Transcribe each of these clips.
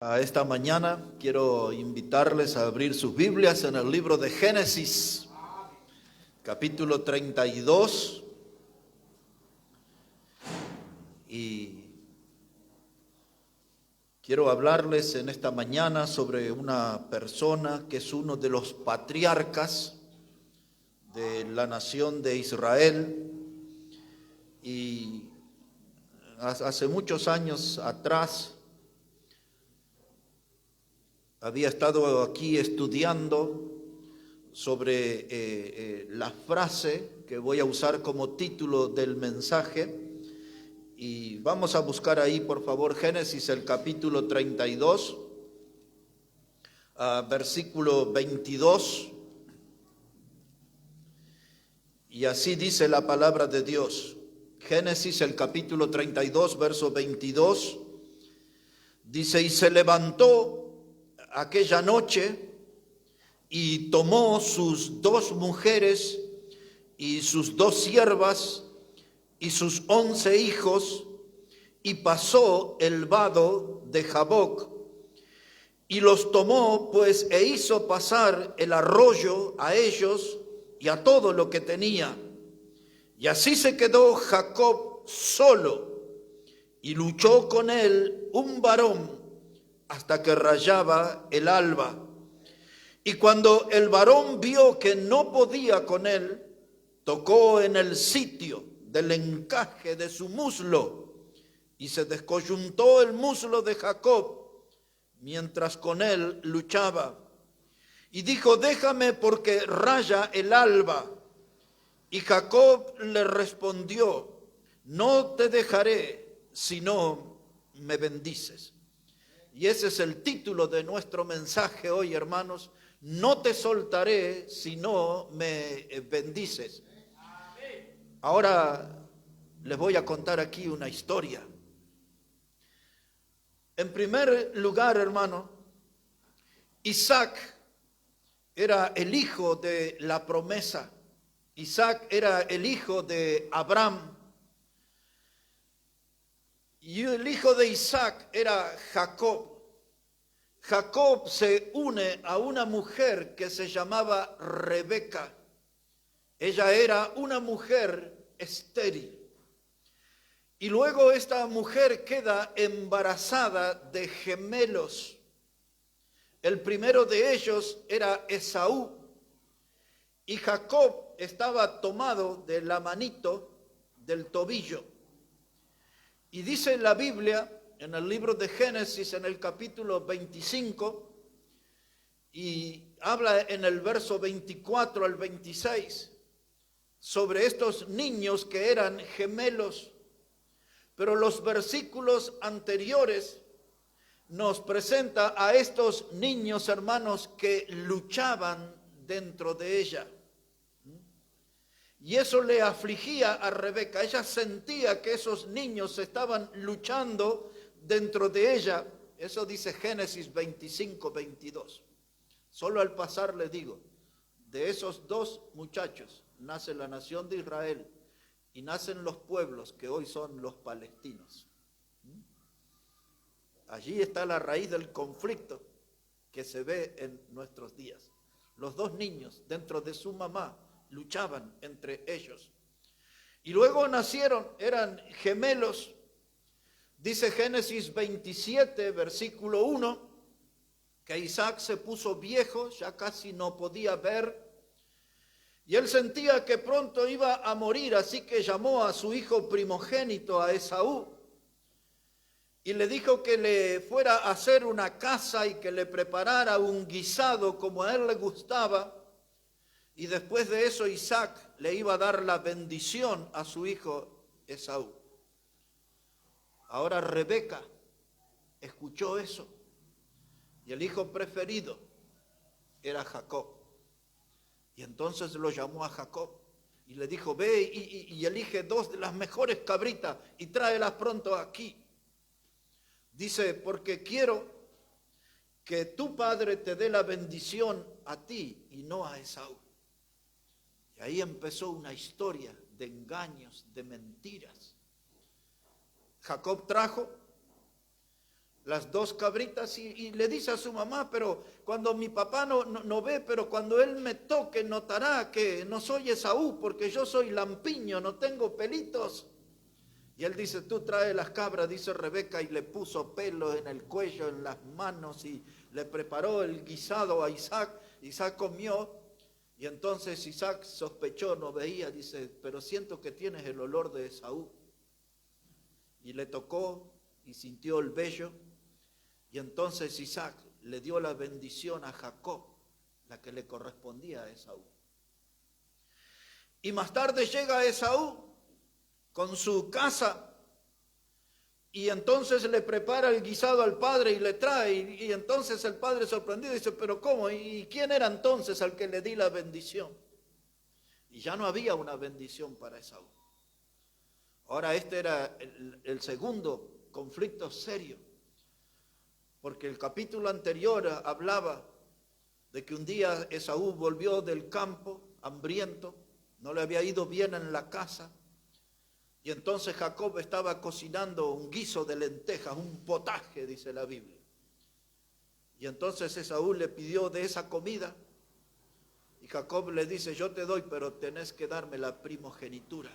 A esta mañana quiero invitarles a abrir sus Biblias en el libro de Génesis, capítulo 32. Y quiero hablarles en esta mañana sobre una persona que es uno de los patriarcas de la nación de Israel. Y hace muchos años atrás había estado aquí estudiando sobre la frase que voy a usar como título del mensaje, y vamos a buscar ahí, por favor, Génesis, el capítulo 32, versículo 22, y así dice la palabra de Dios. Génesis, el capítulo 32, verso 22, dice: y se levantó aquella noche y tomó sus 2 mujeres y sus 2 siervas y sus 11 hijos, y pasó el vado de Jaboc, y los tomó pues e hizo pasar el arroyo a ellos y a todo lo que tenía. Y así se quedó Jacob solo, y luchó con él un varón hasta que rayaba el alba. Y cuando el varón vio que no podía con él, tocó en el sitio del encaje de su muslo, y se descoyuntó el muslo de Jacob mientras con él luchaba. Y dijo: déjame, porque raya el alba. Y Jacob le respondió: no te dejaré si no me bendices. Y ese es el título de nuestro mensaje hoy, hermanos: no te soltaré si no me bendices. Ahora les voy a contar aquí una historia. En primer lugar, hermano, Isaac era el hijo de la promesa. Isaac era el hijo de Abraham. Y el hijo de Isaac era Jacob. Jacob se une a una mujer que se llamaba Rebeca. Ella era una mujer estéril. Y luego esta mujer queda embarazada de gemelos. El primero de ellos era Esaú. Y Jacob estaba tomado de la manito del tobillo. Y dice la Biblia, en el libro de Génesis, en el capítulo 25, y habla en el verso 24 al 26, sobre estos niños que eran gemelos. Pero los versículos anteriores nos presenta a estos niños, hermanos, que luchaban dentro de ella. Y eso le afligía a Rebeca. Ella sentía que esos niños estaban luchando dentro de ella. Eso dice Génesis 25, 22. Solo al pasar le digo, de esos 2 muchachos nace la nación de Israel y nacen los pueblos que hoy son los palestinos. Allí está la raíz del conflicto que se ve en nuestros días. Los 2 niños dentro de su mamá luchaban entre ellos. Y luego nacieron, eran gemelos. Dice Génesis 27, versículo 1, que Isaac se puso viejo, ya casi no podía ver, y él sentía que pronto iba a morir, así que llamó a su hijo primogénito, a Esaú, y le dijo que le fuera a hacer una casa y que le preparara un guisado como a él le gustaba. Y después de eso Isaac le iba a dar la bendición a su hijo Esaú. Ahora Rebeca escuchó eso, y el hijo preferido era Jacob. Y entonces lo llamó a Jacob y le dijo: ve y elige 2 de las mejores cabritas y tráelas pronto aquí. Dice: porque quiero que tu padre te dé la bendición a ti y no a Esaú. Y ahí empezó una historia de engaños, de mentiras. Jacob trajo las dos cabritas y le dice a su mamá, pero cuando mi papá no ve, pero cuando él me toque notará que no soy Esaú, porque yo soy lampiño, no tengo pelitos. Y él dice, tú trae las cabras, dice Rebeca, y le puso pelos en el cuello, en las manos, y le preparó el guisado a Isaac. Isaac comió, y entonces Isaac sospechó, no veía, dice, pero siento que tienes el olor de Esaú. Y le tocó y sintió el vello, y entonces Isaac le dio la bendición a Jacob, la que le correspondía a Esaú. Y más tarde llega Esaú con su casa, y entonces le prepara el guisado al padre y le trae, y entonces el padre sorprendido dice, pero ¿cómo? ¿Y quién era entonces al que le di la bendición? Y ya no había una bendición para Esaú. Ahora este era el segundo conflicto serio, porque el capítulo anterior hablaba de que un día Esaú volvió del campo hambriento, no le había ido bien en la casa, y entonces Jacob estaba cocinando un guiso de lentejas, un potaje, dice la Biblia. Y entonces Esaú le pidió de esa comida, y Jacob le dice, yo te doy, pero tenés que darme la primogenitura.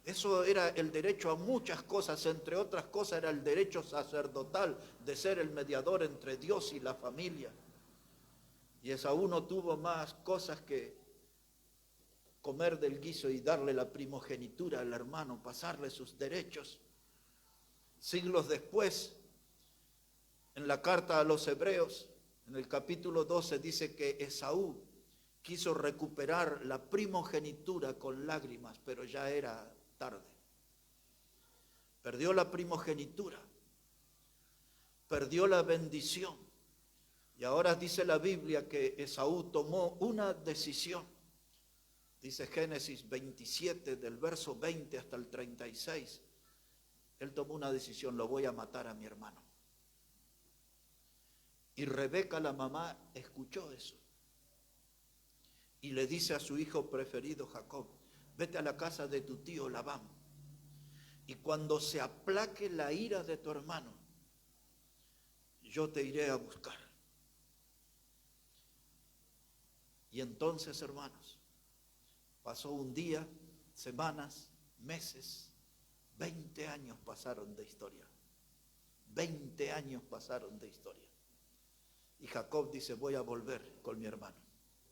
Eso era el derecho a muchas cosas, entre otras cosas era el derecho sacerdotal de ser el mediador entre Dios y la familia. Y Esaú no tuvo más cosas que comer del guiso y darle la primogenitura al hermano, pasarle sus derechos. Siglos después, en la carta a los Hebreos, en el capítulo 12, dice que Esaú quiso recuperar la primogenitura con lágrimas, pero ya era tarde. Perdió la primogenitura, perdió la bendición, y ahora dice la Biblia que Esaú tomó una decisión. Dice Génesis 27, del verso 20 hasta el 36, él tomó una decisión, lo voy a matar a mi hermano. Y Rebeca, la mamá, escuchó eso. Y le dice a su hijo preferido Jacob, vete a la casa de tu tío Labán, y cuando se aplaque la ira de tu hermano, yo te iré a buscar. Y entonces, hermanos, pasó un día, semanas, meses, 20 años pasaron de historia. 20 años pasaron de historia. Y Jacob dice, voy a volver con mi hermano.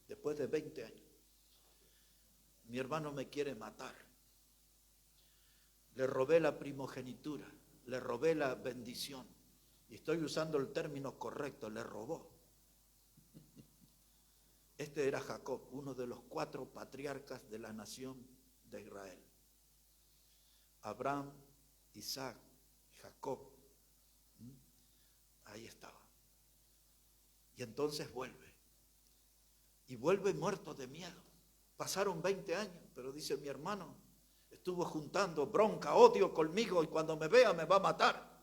Después de 20 años. Mi hermano me quiere matar. Le robé la primogenitura, le robé la bendición. Y estoy usando el término correcto, le robó. Este era Jacob, uno de los 4 patriarcas de la nación de Israel. Abraham, Isaac, Jacob. Ahí estaba. Y entonces vuelve. Y vuelve muerto de miedo. Pasaron 20 años, pero dice mi hermano, estuvo juntando bronca, odio conmigo y cuando me vea me va a matar.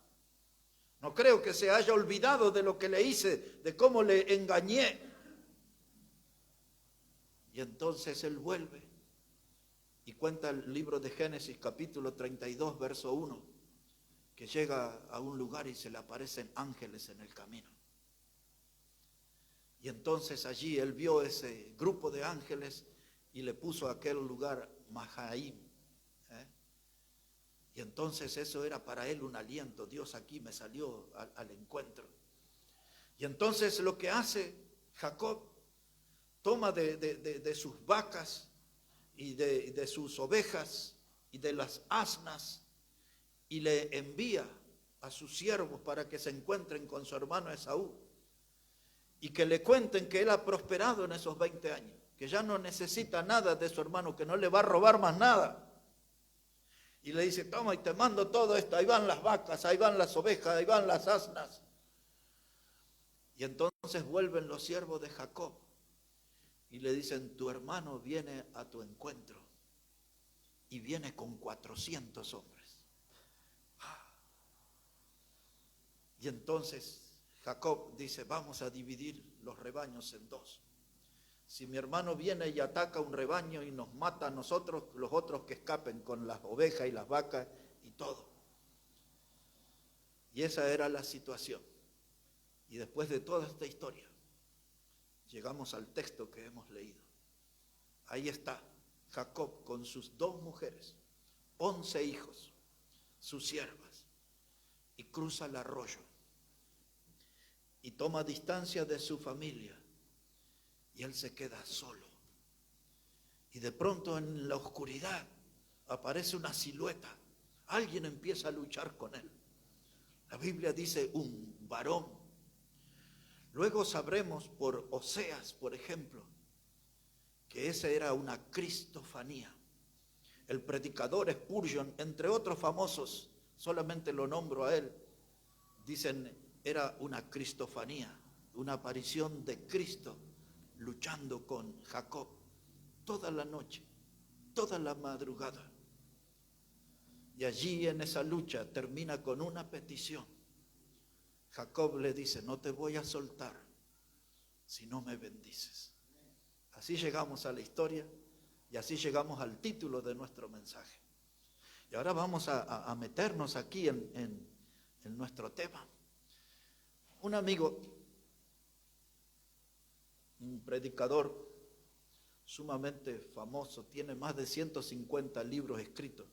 No creo que se haya olvidado de lo que le hice, de cómo le engañé. Y entonces él vuelve y cuenta el libro de Génesis capítulo 32, verso 1, que llega a un lugar y se le aparecen ángeles en el camino. Y entonces allí él vio ese grupo de ángeles y le puso a aquel lugar Mahaim. Y entonces eso era para él un aliento. Dios aquí me salió al encuentro. Y entonces lo que hace Jacob, toma de sus vacas y de sus ovejas y de las asnas y le envía a sus siervos para que se encuentren con su hermano Esaú y que le cuenten que él ha prosperado en esos 20 años, que ya no necesita nada de su hermano, que no le va a robar más nada. Y le dice, toma y te mando todo esto, ahí van las vacas, ahí van las ovejas, ahí van las asnas. Y entonces vuelven los siervos de Jacob y le dicen, tu hermano viene a tu encuentro y viene con 400 hombres. Y entonces Jacob dice, vamos a dividir los rebaños en 2. Si mi hermano viene y ataca un rebaño y nos mata a nosotros, los otros que escapen con las ovejas y las vacas y todo. Y esa era la situación. Y después de toda esta historia, llegamos al texto que hemos leído. Ahí está Jacob con sus 2 mujeres, 11 hijos, sus siervas, y cruza el arroyo y toma distancia de su familia, y él se queda solo. Y de pronto en la oscuridad aparece una silueta. Alguien empieza a luchar con él. La Biblia dice un varón. Luego sabremos por Oseas, por ejemplo, que esa era una cristofanía. El predicador Spurgeon, entre otros famosos, solamente lo nombro a él, dicen era una cristofanía, una aparición de Cristo luchando con Jacob toda la noche, toda la madrugada. Y allí en esa lucha termina con una petición. Jacob le dice, no te voy a soltar si no me bendices. Así llegamos a la historia y así llegamos al título de nuestro mensaje. Y ahora vamos a meternos aquí en nuestro tema. Un amigo, un predicador sumamente famoso, tiene más de 150 libros escritos.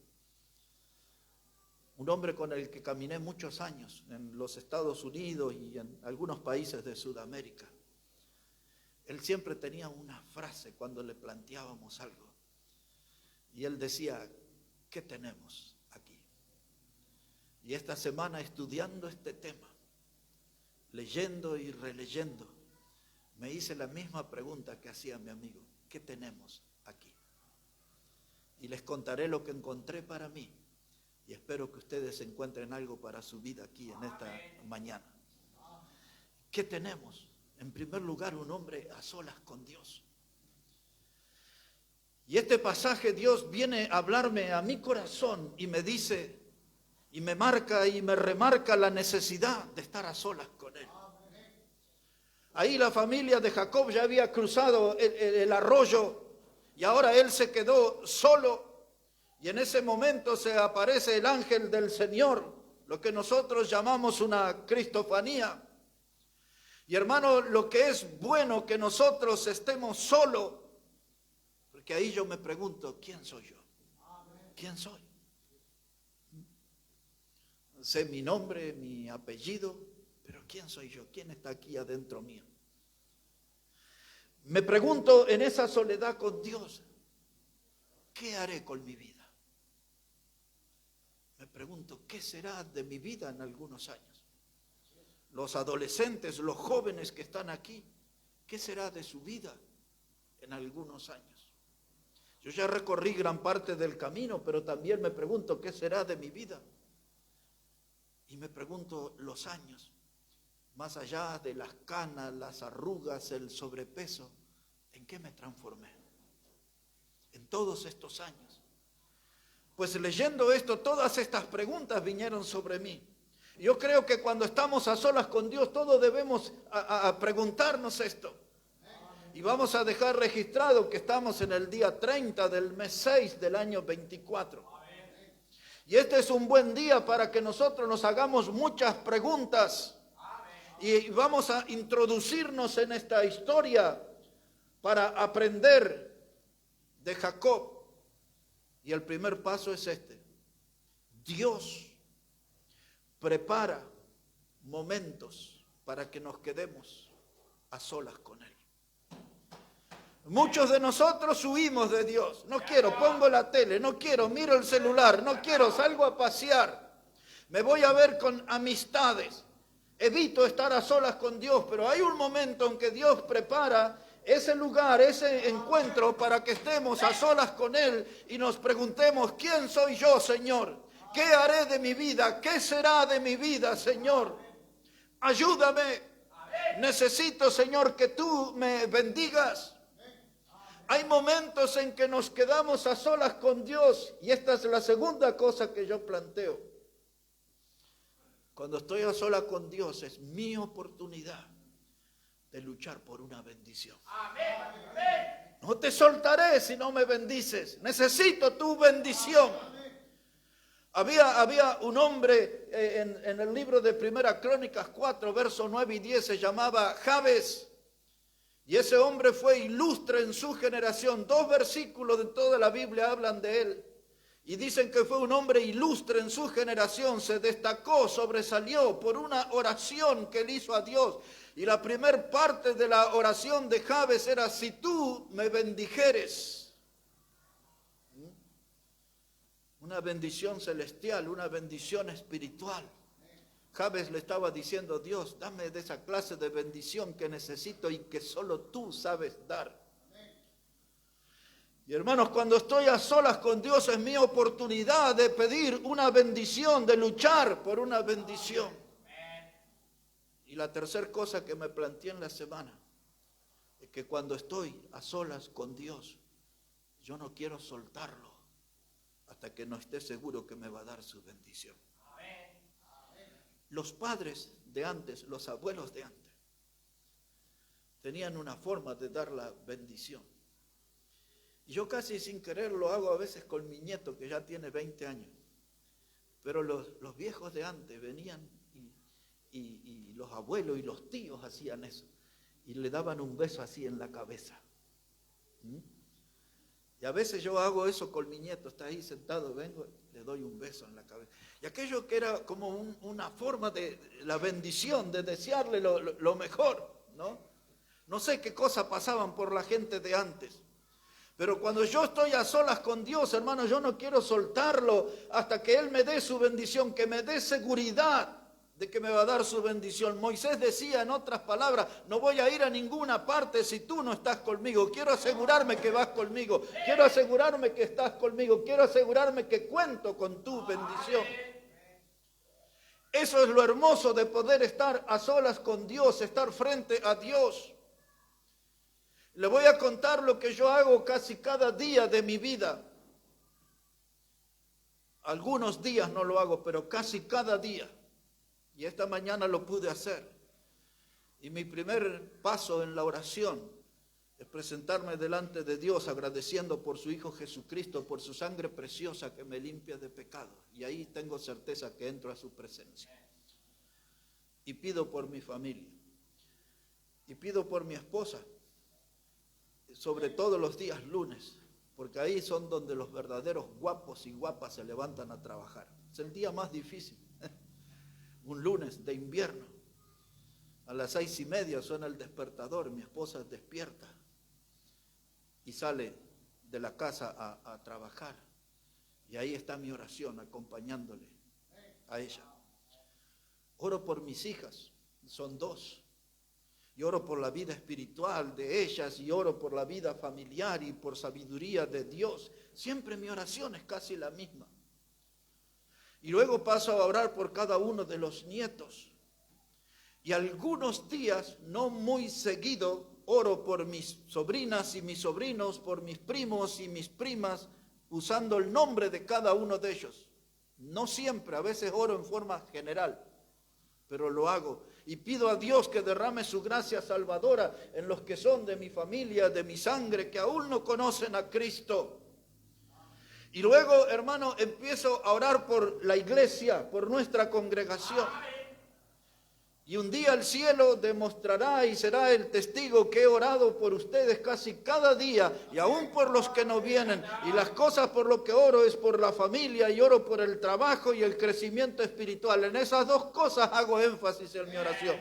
Un hombre con el que caminé muchos años en los Estados Unidos y en algunos países de Sudamérica. Él siempre tenía una frase cuando le planteábamos algo. Y él decía, ¿qué tenemos aquí? Y esta semana estudiando este tema, leyendo y releyendo, me hice la misma pregunta que hacía mi amigo. ¿Qué tenemos aquí? Y les contaré lo que encontré para mí. Y espero que ustedes encuentren algo para su vida aquí en esta mañana. ¿Qué tenemos? En primer lugar, un hombre a solas con Dios. Y este pasaje Dios viene a hablarme a mi corazón y me dice, y me marca y me remarca la necesidad de estar a solas con Él. Ahí la familia de Jacob ya había cruzado el arroyo y ahora él se quedó solo. Y en ese momento se aparece el ángel del Señor, lo que nosotros llamamos una cristofanía. Y hermano, lo que es bueno que nosotros estemos solos, porque ahí yo me pregunto, ¿quién soy yo? ¿Quién soy? Sé mi nombre, mi apellido, pero ¿quién soy yo? ¿Quién está aquí adentro mío? Me pregunto en esa soledad con Dios, ¿qué haré con mi vida? Me pregunto, ¿qué será de mi vida en algunos años? Los adolescentes, los jóvenes que están aquí, ¿qué será de su vida en algunos años? Yo ya recorrí gran parte del camino, pero también me pregunto, ¿qué será de mi vida? Y me pregunto los años, más allá de las canas, las arrugas, el sobrepeso, ¿en qué me transformé? En todos estos años. Pues leyendo esto, todas estas preguntas vinieron sobre mí. Yo creo que cuando estamos a solas con Dios, todos debemos a preguntarnos esto. Y vamos a dejar registrado que estamos en el día 30 del mes 6 del año 24. Y este es un buen día para que nosotros nos hagamos muchas preguntas. Y vamos a introducirnos en esta historia para aprender de Jacob. Y el primer paso es este. Dios prepara momentos para que nos quedemos a solas con Él. Muchos de nosotros huimos de Dios. No quiero, pongo la tele, no quiero, miro el celular, no quiero, salgo a pasear. Me voy a ver con amistades. Evito estar a solas con Dios, pero hay un momento en que Dios prepara ese lugar, ese encuentro para que estemos a solas con Él y nos preguntemos, ¿quién soy yo, Señor? ¿Qué haré de mi vida? ¿Qué será de mi vida, Señor? Ayúdame. Necesito, Señor, que tú me bendigas. Hay momentos en que nos quedamos a solas con Dios y esta es la segunda cosa que yo planteo. Cuando estoy a solas con Dios es mi oportunidad de luchar por una bendición. No te soltaré si no me bendices. Necesito tu bendición. Había un hombre en el libro de Primera Crónicas 4, versos 9 y 10, se llamaba Jabes. Y ese hombre fue ilustre en su generación. 2 versículos de toda la Biblia hablan de él. Y dicen que fue un hombre ilustre en su generación. Se destacó, sobresalió por una oración que él hizo a Dios. Y la primer parte de la oración de Jabes era: si tú me bendijeres. Una bendición celestial, una bendición espiritual. Jabes le estaba diciendo: Dios, dame de esa clase de bendición que necesito y que solo tú sabes dar. Y hermanos, cuando estoy a solas con Dios es mi oportunidad de pedir una bendición, de luchar por una bendición. Y la tercera cosa que me planteé en la semana es que cuando estoy a solas con Dios, yo no quiero soltarlo hasta que no esté seguro que me va a dar su bendición. Los padres de antes, los abuelos de antes, tenían una forma de dar la bendición. Y yo casi sin querer lo hago a veces con mi nieto que ya tiene 20 años. Pero los viejos de antes venían y los abuelos y los tíos hacían eso. Y le daban un beso así en la cabeza. Y a veces yo hago eso con mi nieto, está ahí sentado, vengo, le doy un beso en la cabeza. Y aquello que era como una forma de la bendición, de desearle lo mejor, ¿no? No sé qué cosas pasaban por la gente de antes. Pero cuando yo estoy a solas con Dios, hermano, yo no quiero soltarlo hasta que Él me dé su bendición, que me dé seguridad de que me va a dar su bendición. Moisés decía, en otras palabras: no voy a ir a ninguna parte si tú no estás conmigo. Quiero asegurarme que vas conmigo. Quiero asegurarme que estás conmigo. Quiero asegurarme que cuento con tu bendición. Eso es lo hermoso de poder estar a solas con Dios, estar frente a Dios. Le voy a contar lo que yo hago casi cada día de mi vida. Algunos días no lo hago, pero casi cada día. Y esta mañana lo pude hacer. Y mi primer paso en la oración es presentarme delante de Dios agradeciendo por su Hijo Jesucristo, por su sangre preciosa que me limpia de pecado. Y ahí tengo certeza que entro a su presencia. Y pido por mi familia. Y pido por mi esposa. Sobre todo los días lunes, porque ahí son donde los verdaderos guapos y guapas se levantan a trabajar. Es el día más difícil. Un lunes de invierno. A las 6:30 suena el despertador, mi esposa despierta y sale de la casa a trabajar. Y ahí está mi oración acompañándole a ella. Oro por mis hijas, son 2. Y oro por la vida espiritual de ellas y oro por la vida familiar y por sabiduría de Dios. Siempre mi oración es casi la misma. Y luego paso a orar por cada uno de los nietos. Y algunos días, no muy seguido, oro por mis sobrinas y mis sobrinos, por mis primos y mis primas, usando el nombre de cada uno de ellos. No siempre, a veces oro en forma general, pero lo hago. Y pido a Dios que derrame su gracia salvadora en los que son de mi familia, de mi sangre, que aún no conocen a Cristo. Y luego, hermano, empiezo a orar por la iglesia, por nuestra congregación. Y un día el cielo demostrará y será el testigo que he orado por ustedes casi cada día, y aún por los que no vienen. Y las cosas por lo que oro es por la familia y oro por el trabajo y el crecimiento espiritual. En esas 2 cosas hago énfasis en mi oración.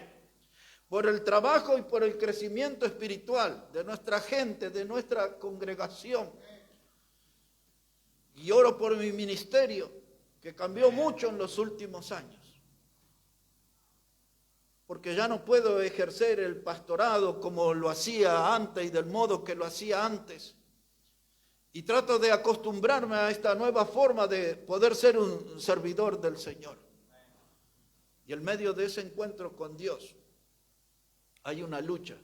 Por el trabajo y por el crecimiento espiritual de nuestra gente, de nuestra congregación. Y oro por mi ministerio, que cambió mucho en los últimos años. Porque ya no puedo ejercer el pastorado como lo hacía antes y del modo que lo hacía antes. Y trato de acostumbrarme a esta nueva forma de poder ser un servidor del Señor. Y en medio de ese encuentro con Dios hay una lucha.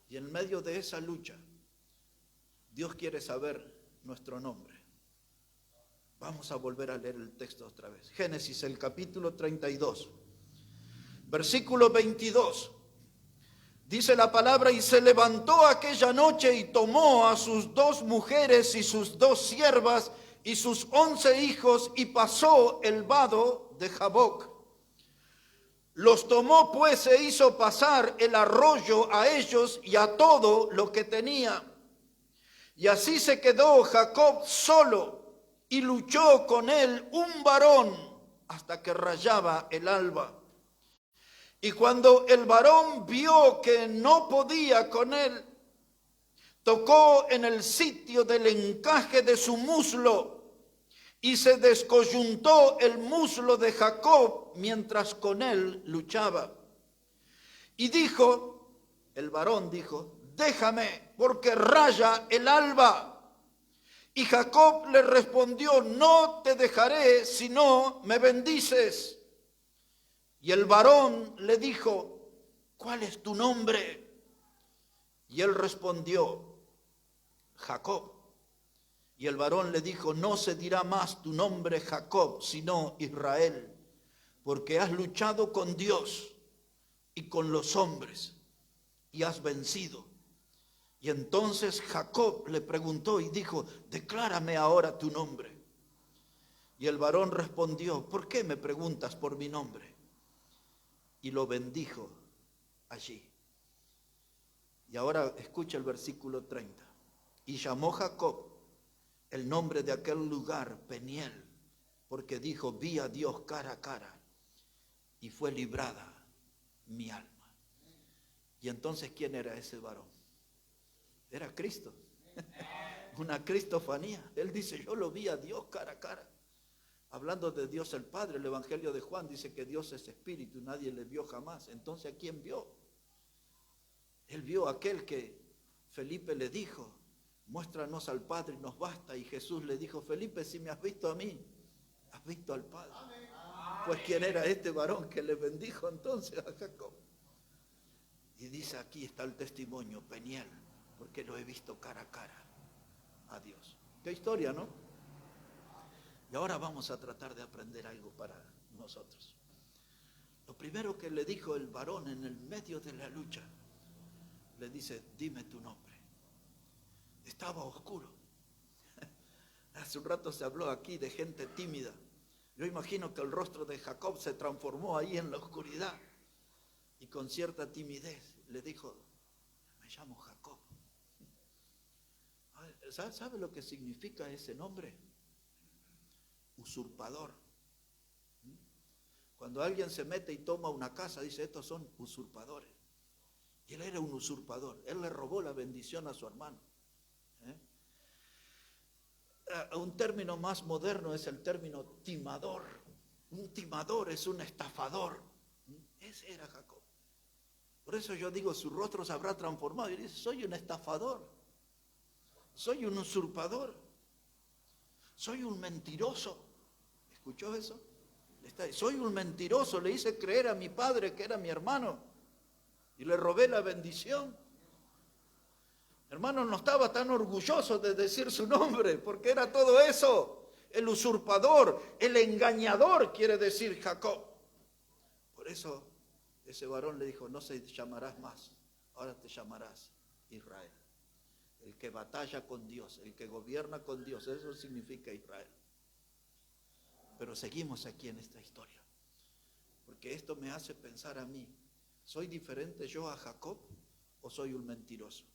Y en medio de esa lucha, Dios quiere saber nuestro nombre. Vamos a volver a leer el texto otra vez. Génesis, el capítulo 32. Versículo 22, dice la palabra: y se levantó aquella noche y tomó a sus 2 mujeres y sus 2 siervas y sus 11 hijos, y pasó el vado de Jaboc. Los tomó pues e hizo pasar el arroyo a ellos y a todo lo que tenía. Y así se quedó Jacob solo, y luchó con él un varón hasta que rayaba el alba. Y cuando el varón vio que no podía con él, tocó en el sitio del encaje de su muslo, y se descoyuntó el muslo de Jacob mientras con él luchaba. Y dijo, el varón dijo, déjame, porque raya el alba. Y Jacob le respondió, no te dejaré si no me bendices. Y el varón le dijo, ¿cuál es tu nombre? Y él respondió, Jacob. Y el varón le dijo, no se dirá más tu nombre Jacob, sino Israel, porque has luchado con Dios y con los hombres y has vencido. Y entonces Jacob le preguntó y dijo, declárame ahora tu nombre. Y el varón respondió, ¿por qué me preguntas por mi nombre? Y lo bendijo allí. Y ahora escucha el versículo 30. Y llamó Jacob el nombre de aquel lugar Peniel, porque dijo, vi a Dios cara a cara y fue librada mi alma. Y entonces, ¿quién era ese varón? Era Cristo. Una cristofanía. Él dice, yo lo vi a Dios cara a cara. Hablando de Dios el Padre, el Evangelio de Juan dice que Dios es espíritu, nadie le vio jamás. Entonces, ¿a quién vio? Él vio a aquel que Felipe le dijo, muéstranos al Padre y nos basta. Y Jesús le dijo, Felipe, si me has visto a mí, has visto al Padre. Pues ¿quién era este varón que le bendijo entonces a Jacob? Y dice, aquí está el testimonio, Peniel, porque lo he visto cara a cara a Dios. Qué historia, ¿no? Y ahora vamos a tratar de aprender algo para nosotros. Lo primero que le dijo el varón en el medio de la lucha, le dice, dime tu nombre. Estaba oscuro. Hace un rato se habló aquí de gente tímida. Yo imagino que el rostro de Jacob se transformó ahí en la oscuridad y con cierta timidez le dijo, me llamo Jacob. ¿Sabe lo que significa ese nombre? Usurpador. Cuando alguien se mete y toma una casa, dice, estos son usurpadores. Y él era un usurpador. Él le robó la bendición a su hermano. Un término más moderno es el término timador. Un timador es un estafador. Ese era Jacob. Por eso yo digo, su rostro se habrá transformado. Y dice, soy un estafador. Soy un usurpador. Soy un mentiroso. ¿Escuchó eso? Soy un mentiroso. Le hice creer a mi padre que era mi hermano. Y le robé la bendición. Hermano, no estaba tan orgulloso de decir su nombre, porque era todo eso. El usurpador, el engañador, quiere decir Jacob. Por eso ese varón le dijo, no se llamarás más, ahora te llamarás Israel. El que batalla con Dios, el que gobierna con Dios, eso significa Israel. Pero seguimos aquí en esta historia, porque esto me hace pensar a mí, ¿soy diferente yo a Jacob o soy un mentiroso?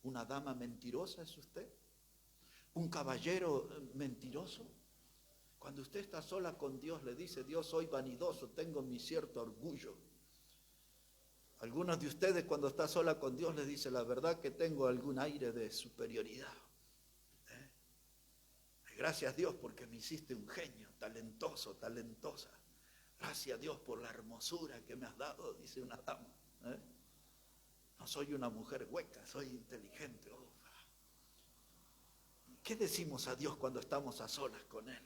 ¿Una dama mentirosa es usted? ¿Un caballero mentiroso? Cuando usted está sola con Dios, le dice, Dios, soy vanidoso, tengo mi cierto orgullo. Algunos de ustedes cuando está sola con Dios les dice, la verdad que tengo algún aire de superioridad. Gracias a Dios porque me hiciste un genio, talentoso, talentosa. Gracias a Dios por la hermosura que me has dado, dice una dama. No soy una mujer hueca, soy inteligente. ¿Qué decimos a Dios cuando estamos a solas con Él?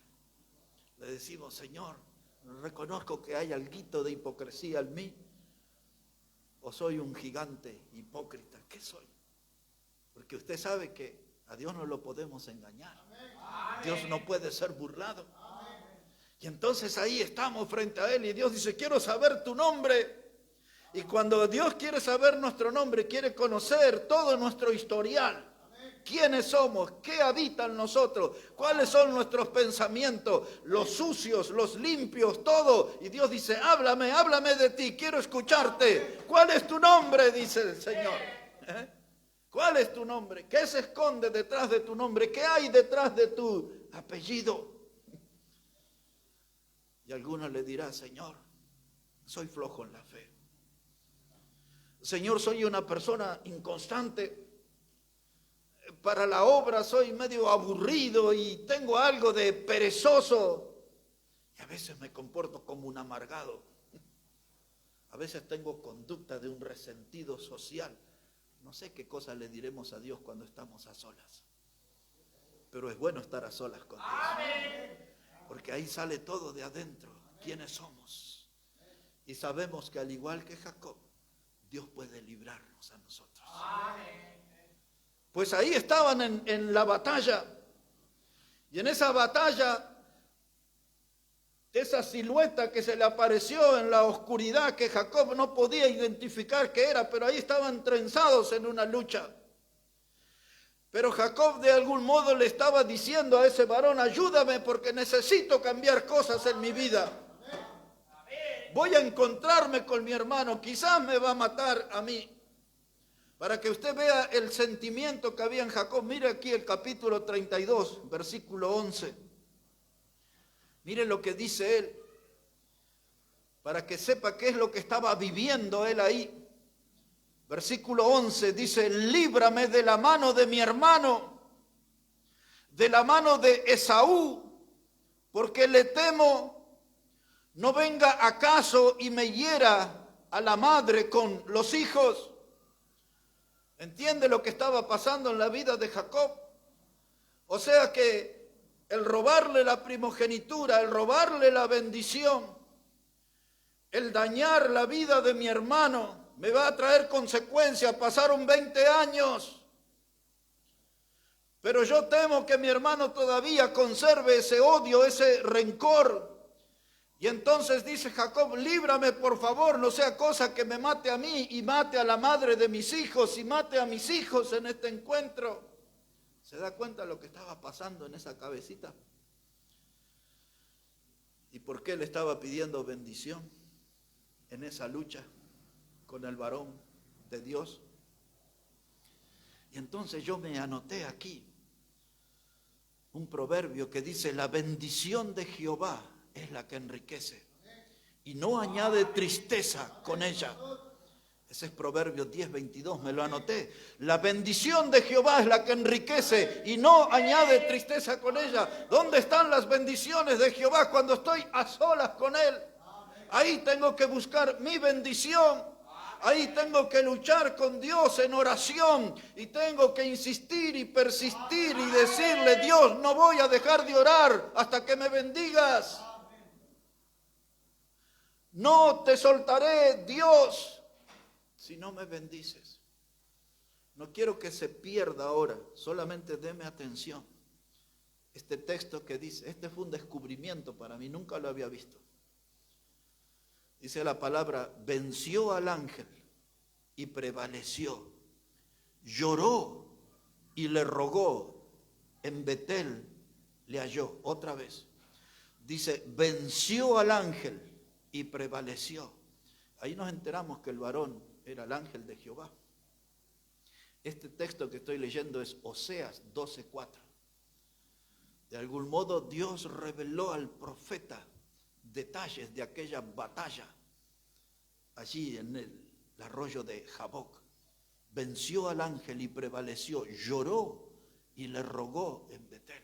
Le decimos, Señor, reconozco que hay alguito de hipocresía en mí. ¿O soy un gigante hipócrita? ¿Qué soy? Porque usted sabe que a Dios no lo podemos engañar. Dios no puede ser burlado. Y entonces ahí estamos frente a Él y Dios dice, quiero saber tu nombre. Y cuando Dios quiere saber nuestro nombre, quiere conocer todo nuestro historial. ¿Quiénes somos? ¿Qué habita en nosotros? ¿Cuáles son nuestros pensamientos? Los sucios, los limpios, todo. Y Dios dice, háblame, háblame de ti, quiero escucharte. ¿Cuál es tu nombre? Dice el Señor. ¿Cuál es tu nombre? ¿Qué se esconde detrás de tu nombre? ¿Qué hay detrás de tu apellido? Y alguno le dirá, Señor, soy flojo en la fe. Señor, soy una persona inconstante. Para la obra soy medio aburrido y tengo algo de perezoso. Y a veces me comporto como un amargado. A veces tengo conducta de un resentido social. No sé qué cosa le diremos a Dios cuando estamos a solas. Pero es bueno estar a solas con Dios. Porque ahí sale todo de adentro. ¿Quiénes somos? Y sabemos que al igual que Jacob, Dios puede librarnos a nosotros. Pues ahí estaban en la batalla. Y en esa batalla, esa silueta que se le apareció en la oscuridad, que Jacob no podía identificar qué era, pero ahí estaban trenzados en una lucha. Pero Jacob de algún modo le estaba diciendo a ese varón, ayúdame porque necesito cambiar cosas en mi vida. Voy a encontrarme con mi hermano, quizás me va a matar a mí. Para que usted vea el sentimiento que había en Jacob, mire aquí el capítulo 32, versículo 11. Mire lo que dice él, para que sepa qué es lo que estaba viviendo él ahí. Versículo 11 dice, líbrame de la mano de mi hermano, de la mano de Esaú, porque le temo, no venga acaso y me hiera a la madre con los hijos. ¿Entiende lo que estaba pasando en la vida de Jacob? O sea que el robarle la primogenitura, el robarle la bendición, el dañar la vida de mi hermano, me va a traer consecuencias. Pasaron 20 años. Pero yo temo que mi hermano todavía conserve ese odio, ese rencor. Y entonces dice Jacob, líbrame por favor, no sea cosa que me mate a mí y mate a la madre de mis hijos y mate a mis hijos en este encuentro. ¿Se da cuenta de lo que estaba pasando en esa cabecita? ¿Y por qué le estaba pidiendo bendición en esa lucha con el varón de Dios? Y entonces yo me anoté aquí un proverbio que dice, la bendición de Jehová es la que enriquece y no añade tristeza con ella. Ese es Proverbios 10:22, me lo anoté. La bendición de Jehová es la que enriquece y no añade tristeza con ella. ¿Dónde están las bendiciones de Jehová cuando estoy a solas con Él? Ahí tengo que buscar mi bendición. Ahí tengo que luchar con Dios en oración y tengo que insistir y persistir y decirle, Dios, no voy a dejar de orar hasta que me bendigas. No te soltaré, Dios, si no me bendices. No quiero que se pierda ahora, solamente deme atención. Este texto que dice, este fue un descubrimiento para mí, nunca lo había visto. Dice la palabra, venció al ángel y prevaleció. Lloró y le rogó, en Betel le halló. Otra vez, dice, venció al ángel y prevaleció. Ahí nos enteramos que el varón era el ángel de Jehová. Este texto que estoy leyendo es Oseas 12:4. De algún modo Dios reveló al profeta detalles de aquella batalla allí en el arroyo de Jaboc. Venció al ángel y prevaleció, lloró y le rogó en Betel.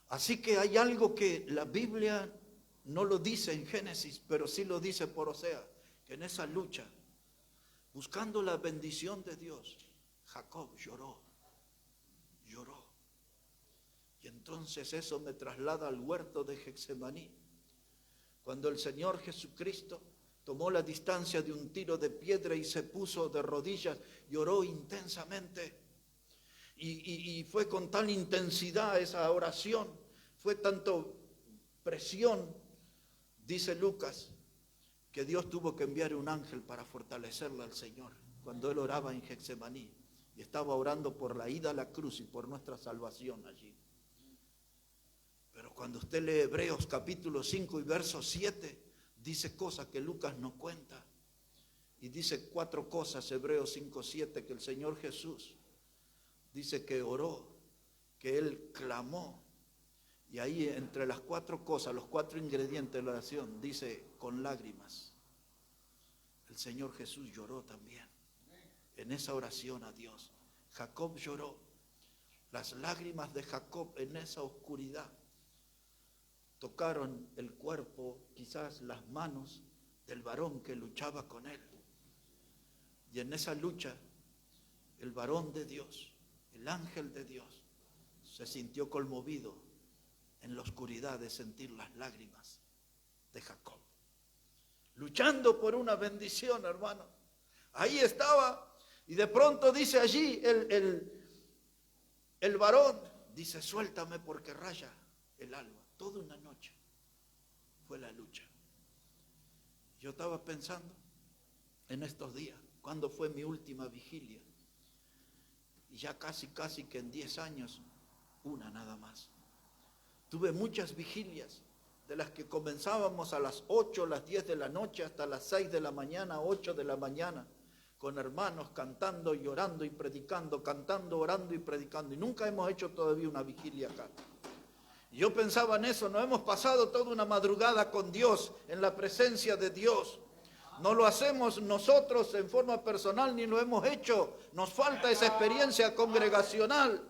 Así que hay algo que la Biblia no lo dice en Génesis, pero sí lo dice por Oseas, que en esa lucha, buscando la bendición de Dios, Jacob lloró. Y entonces eso me traslada al huerto de Getsemaní, cuando el Señor Jesucristo tomó la distancia de un tiro de piedra y se puso de rodillas, lloró intensamente. Y fue con tal intensidad esa oración, fue tanto presión, dice Lucas, que Dios tuvo que enviar un ángel para fortalecerle al Señor cuando él oraba en Getsemaní. y estaba orando por la ida a la cruz y por nuestra salvación allí. Pero cuando usted lee Hebreos capítulo 5 y verso 7, dice cosas que Lucas no cuenta. Y dice 4 cosas, Hebreos 5, 7, que el Señor Jesús dice que oró, que Él clamó. Y ahí entre las 4 cosas, los 4 ingredientes de la oración, dice con lágrimas. El Señor Jesús lloró también en esa oración a Dios. Jacob lloró. Las lágrimas de Jacob en esa oscuridad tocaron el cuerpo, quizás las manos del varón que luchaba con él. Y en esa lucha, el varón de Dios, el ángel de Dios, se sintió conmovido en la oscuridad de sentir las lágrimas de Jacob. Luchando por una bendición, hermano. Ahí estaba, y de pronto dice allí el varón, dice, suéltame porque raya el alba. Toda una noche fue la lucha. Yo estaba pensando en estos días, cuándo fue mi última vigilia. Y ya casi que en 10 años, una nada más. Tuve muchas vigilias, de las que comenzábamos a las 8, las 10 de la noche, hasta las 6 de la mañana, 8 de la mañana, con hermanos cantando y orando y predicando, cantando, orando y predicando. Y nunca hemos hecho todavía una vigilia acá. Y yo pensaba en eso, no hemos pasado toda una madrugada con Dios, en la presencia de Dios. No lo hacemos nosotros en forma personal, ni lo hemos hecho. Nos falta esa experiencia congregacional,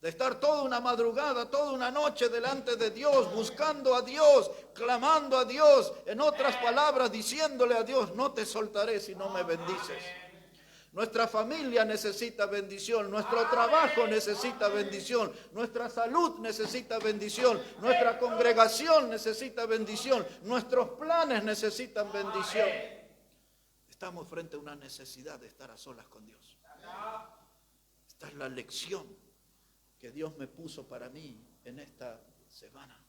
de estar toda una madrugada, toda una noche delante de Dios, buscando a Dios, clamando a Dios, en otras palabras, diciéndole a Dios, no te soltaré si no me bendices. Nuestra familia necesita bendición, nuestro trabajo necesita bendición, nuestra salud necesita bendición, nuestra congregación necesita bendición, nuestros planes necesitan bendición. Estamos frente a una necesidad de estar a solas con Dios. Esta es la lección que Dios me puso para mí en esta semana.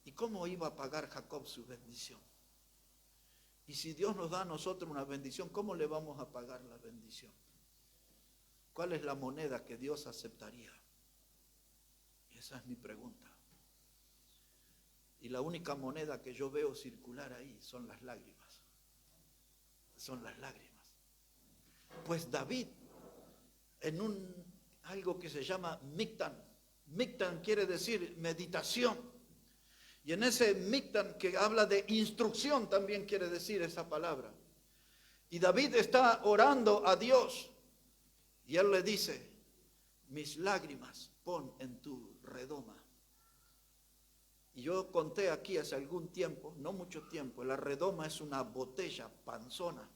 ¿Y cómo iba a pagar Jacob su bendición? Y si Dios nos da a nosotros una bendición, ¿cómo le vamos a pagar la bendición? ¿Cuál es la moneda que Dios aceptaría? Esa es mi pregunta. Y la única moneda que yo veo circular ahí son las lágrimas. Son las lágrimas. Pues David, en algo que se llama Mictán. Mictán quiere decir meditación. Y en ese Mictán que habla de instrucción también quiere decir esa palabra. Y David está orando a Dios. Y él le dice, mis lágrimas pon en tu redoma. Y yo conté aquí hace algún tiempo, no mucho tiempo, la redoma es una botella panzona,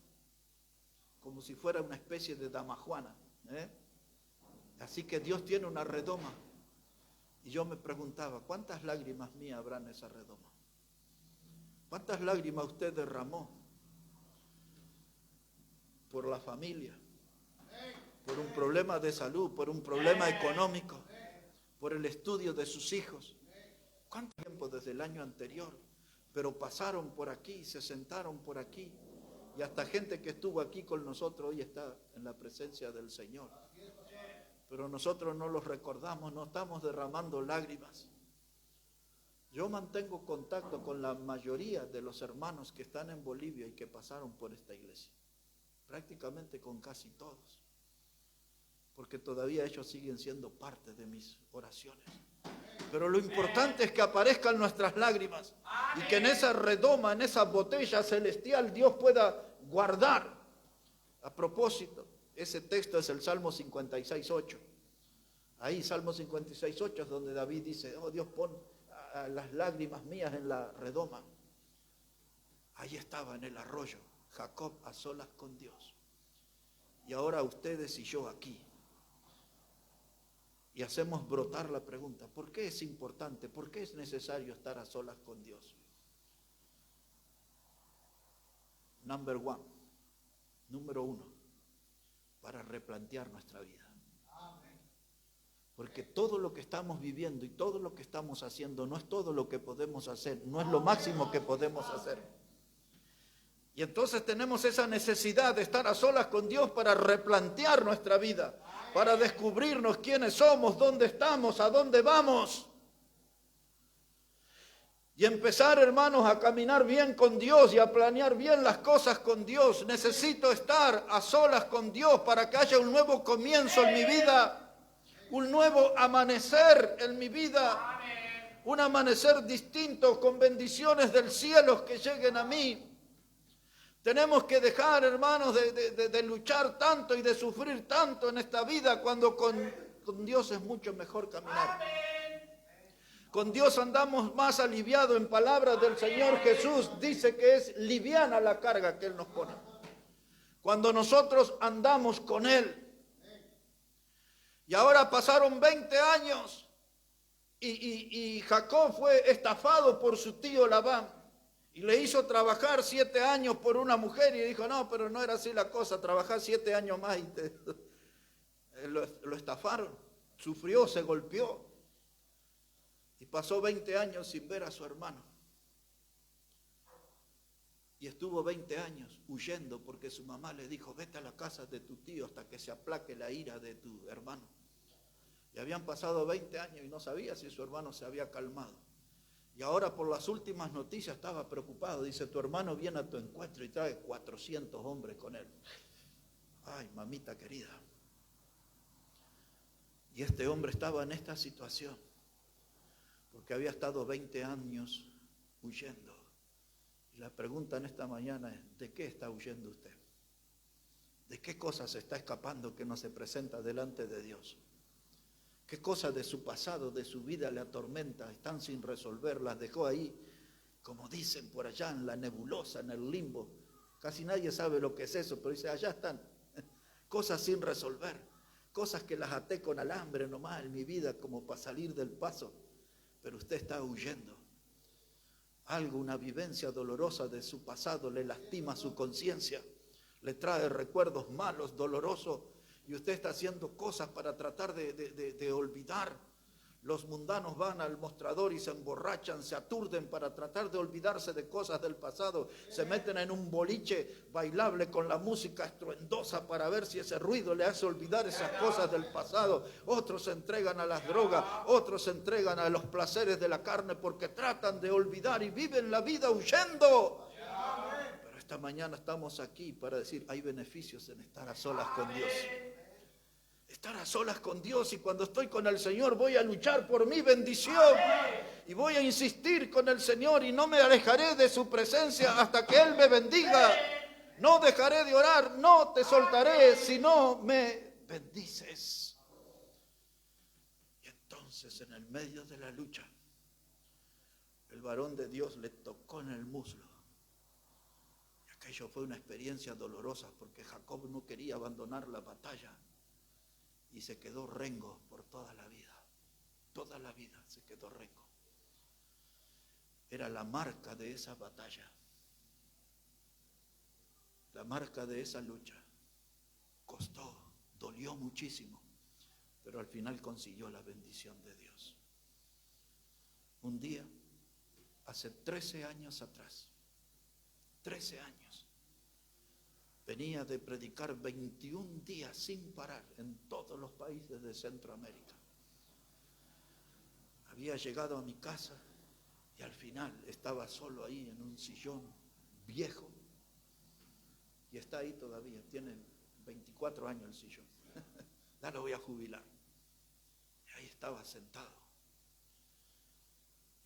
como si fuera una especie de damajuana, Así que Dios tiene una redoma. Y yo me preguntaba, ¿cuántas lágrimas mías habrá en esa redoma? ¿Cuántas lágrimas usted derramó por la familia, por un problema de salud, por un problema económico, por el estudio de sus hijos? ¿Cuánto tiempo desde el año anterior? Pero pasaron por aquí, se sentaron por aquí, y hasta gente que estuvo aquí con nosotros hoy está en la presencia del Señor. Pero nosotros no los recordamos, no estamos derramando lágrimas. Yo mantengo contacto con la mayoría de los hermanos que están en Bolivia y que pasaron por esta iglesia, prácticamente con casi todos, porque todavía ellos siguen siendo parte de mis oraciones. Pero lo importante es que aparezcan nuestras lágrimas y que en esa redoma, en esa botella celestial, Dios pueda guardar. A propósito, ese texto es el Salmo 56:8. Ahí, Salmo 56:8 es donde David dice, oh Dios, pon las lágrimas mías en la redoma. Ahí estaba en el arroyo, Jacob a solas con Dios. Y ahora ustedes y yo aquí. Y hacemos brotar la pregunta, ¿por qué es importante? ¿Por qué es necesario estar a solas con Dios? Número uno, para replantear nuestra vida. Porque todo lo que estamos viviendo y todo lo que estamos haciendo no es todo lo que podemos hacer, no es lo máximo que podemos hacer. Y entonces tenemos esa necesidad de estar a solas con Dios para replantear nuestra vida, para descubrirnos quiénes somos, dónde estamos, a dónde vamos. Y empezar, hermanos, a caminar bien con Dios y a planear bien las cosas con Dios. Necesito estar a solas con Dios para que haya un nuevo comienzo en mi vida, un nuevo amanecer en mi vida, un amanecer distinto con bendiciones del cielo que lleguen a mí. Tenemos que dejar, hermanos, de luchar tanto y de sufrir tanto en esta vida cuando con Dios es mucho mejor caminar. Con Dios andamos más aliviados. En palabras del Señor Jesús dice que es liviana la carga que Él nos pone. Cuando nosotros andamos con Él. Y ahora pasaron 20 años y Jacob fue estafado por su tío Labán. Y le hizo trabajar 7 años por una mujer y dijo, no, pero no era así la cosa, trabajar 7 años más y lo estafaron. Sufrió, se golpeó. Y pasó 20 años sin ver a su hermano. Y estuvo 20 años huyendo porque su mamá le dijo, vete a la casa de tu tío hasta que se aplaque la ira de tu hermano. Y habían pasado 20 años y no sabía si su hermano se había calmado. Y ahora por las últimas noticias estaba preocupado. Dice, tu hermano viene a tu encuentro y trae 400 hombres con él. Ay, mamita querida. Y este hombre estaba en esta situación porque había estado 20 años huyendo. Y la pregunta en esta mañana es, ¿de qué está huyendo usted? ¿De qué cosas se está escapando que no se presenta delante de Dios? ¿Qué cosas de su pasado, de su vida le atormenta? Están sin resolver, las dejó ahí, como dicen por allá en la nebulosa, en el limbo. Casi nadie sabe lo que es eso, pero dice, allá están. Cosas sin resolver, cosas que las até con alambre nomás en mi vida como para salir del paso. Pero usted está huyendo. Algo, una vivencia dolorosa de su pasado le lastima su conciencia, le trae recuerdos malos, dolorosos. Y usted está haciendo cosas para tratar de olvidar. Los mundanos van al mostrador y se emborrachan, se aturden para tratar de olvidarse de cosas del pasado. Se meten en un boliche bailable con la música estruendosa para ver si ese ruido le hace olvidar esas cosas del pasado. Otros se entregan a las drogas, otros se entregan a los placeres de la carne porque tratan de olvidar y viven la vida huyendo. Pero esta mañana estamos aquí para decir, hay beneficios en estar a solas con Dios. Estar a solas con Dios, y cuando estoy con el Señor voy a luchar por mi bendición y voy a insistir con el Señor y no me alejaré de su presencia hasta que Él me bendiga. No dejaré de orar, no te soltaré si no me bendices. Y entonces en el medio de la lucha el varón de Dios le tocó en el muslo. Y aquello fue una experiencia dolorosa porque Jacob no quería abandonar la batalla. Y se quedó rengo por toda la vida se quedó rengo. Era la marca de esa batalla, la marca de esa lucha. Costó, dolió muchísimo, pero al final consiguió la bendición de Dios. Un día, hace 13 años atrás, 13 años, venía de predicar 21 días sin parar en todos los países de Centroamérica. Había llegado a mi casa y al final estaba solo ahí en un sillón viejo. Y está ahí todavía, tiene 24 años el sillón. Ya lo voy a jubilar. Y ahí estaba sentado.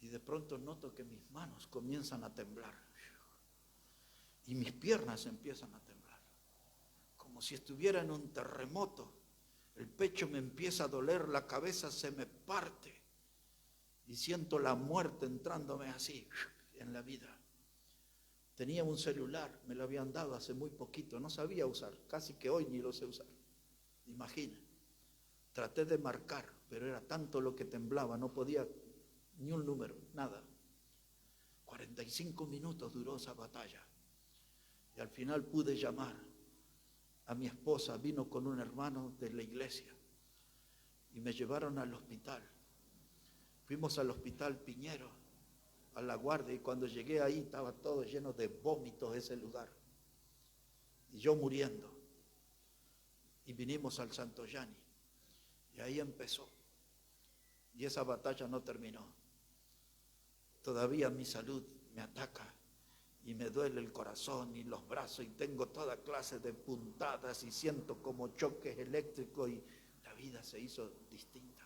Y de pronto noto que mis manos comienzan a temblar. Y mis piernas empiezan a temblar. Como si estuviera en un terremoto. El pecho me empieza a doler, la cabeza se me parte. Y siento la muerte entrándome así en la vida. Tenía un celular, me lo habían dado hace muy poquito, no sabía usar, casi que hoy ni lo sé usar. Imagina. Traté de marcar, pero era tanto lo que temblaba, no podía ni un número, nada. 45 minutos duró esa batalla. Y al final pude llamar a mi esposa, vino con un hermano de la iglesia y me llevaron al hospital. Fuimos al hospital Piñero, a La Guardia, y cuando llegué ahí estaba todo lleno de vómitos ese lugar. y yo muriendo. Y vinimos al Santoyani. Y ahí empezó. Y esa batalla no terminó. Todavía mi salud me ataca y me duele el corazón y los brazos y tengo toda clase de puntadas y siento como choques eléctricos y la vida se hizo distinta.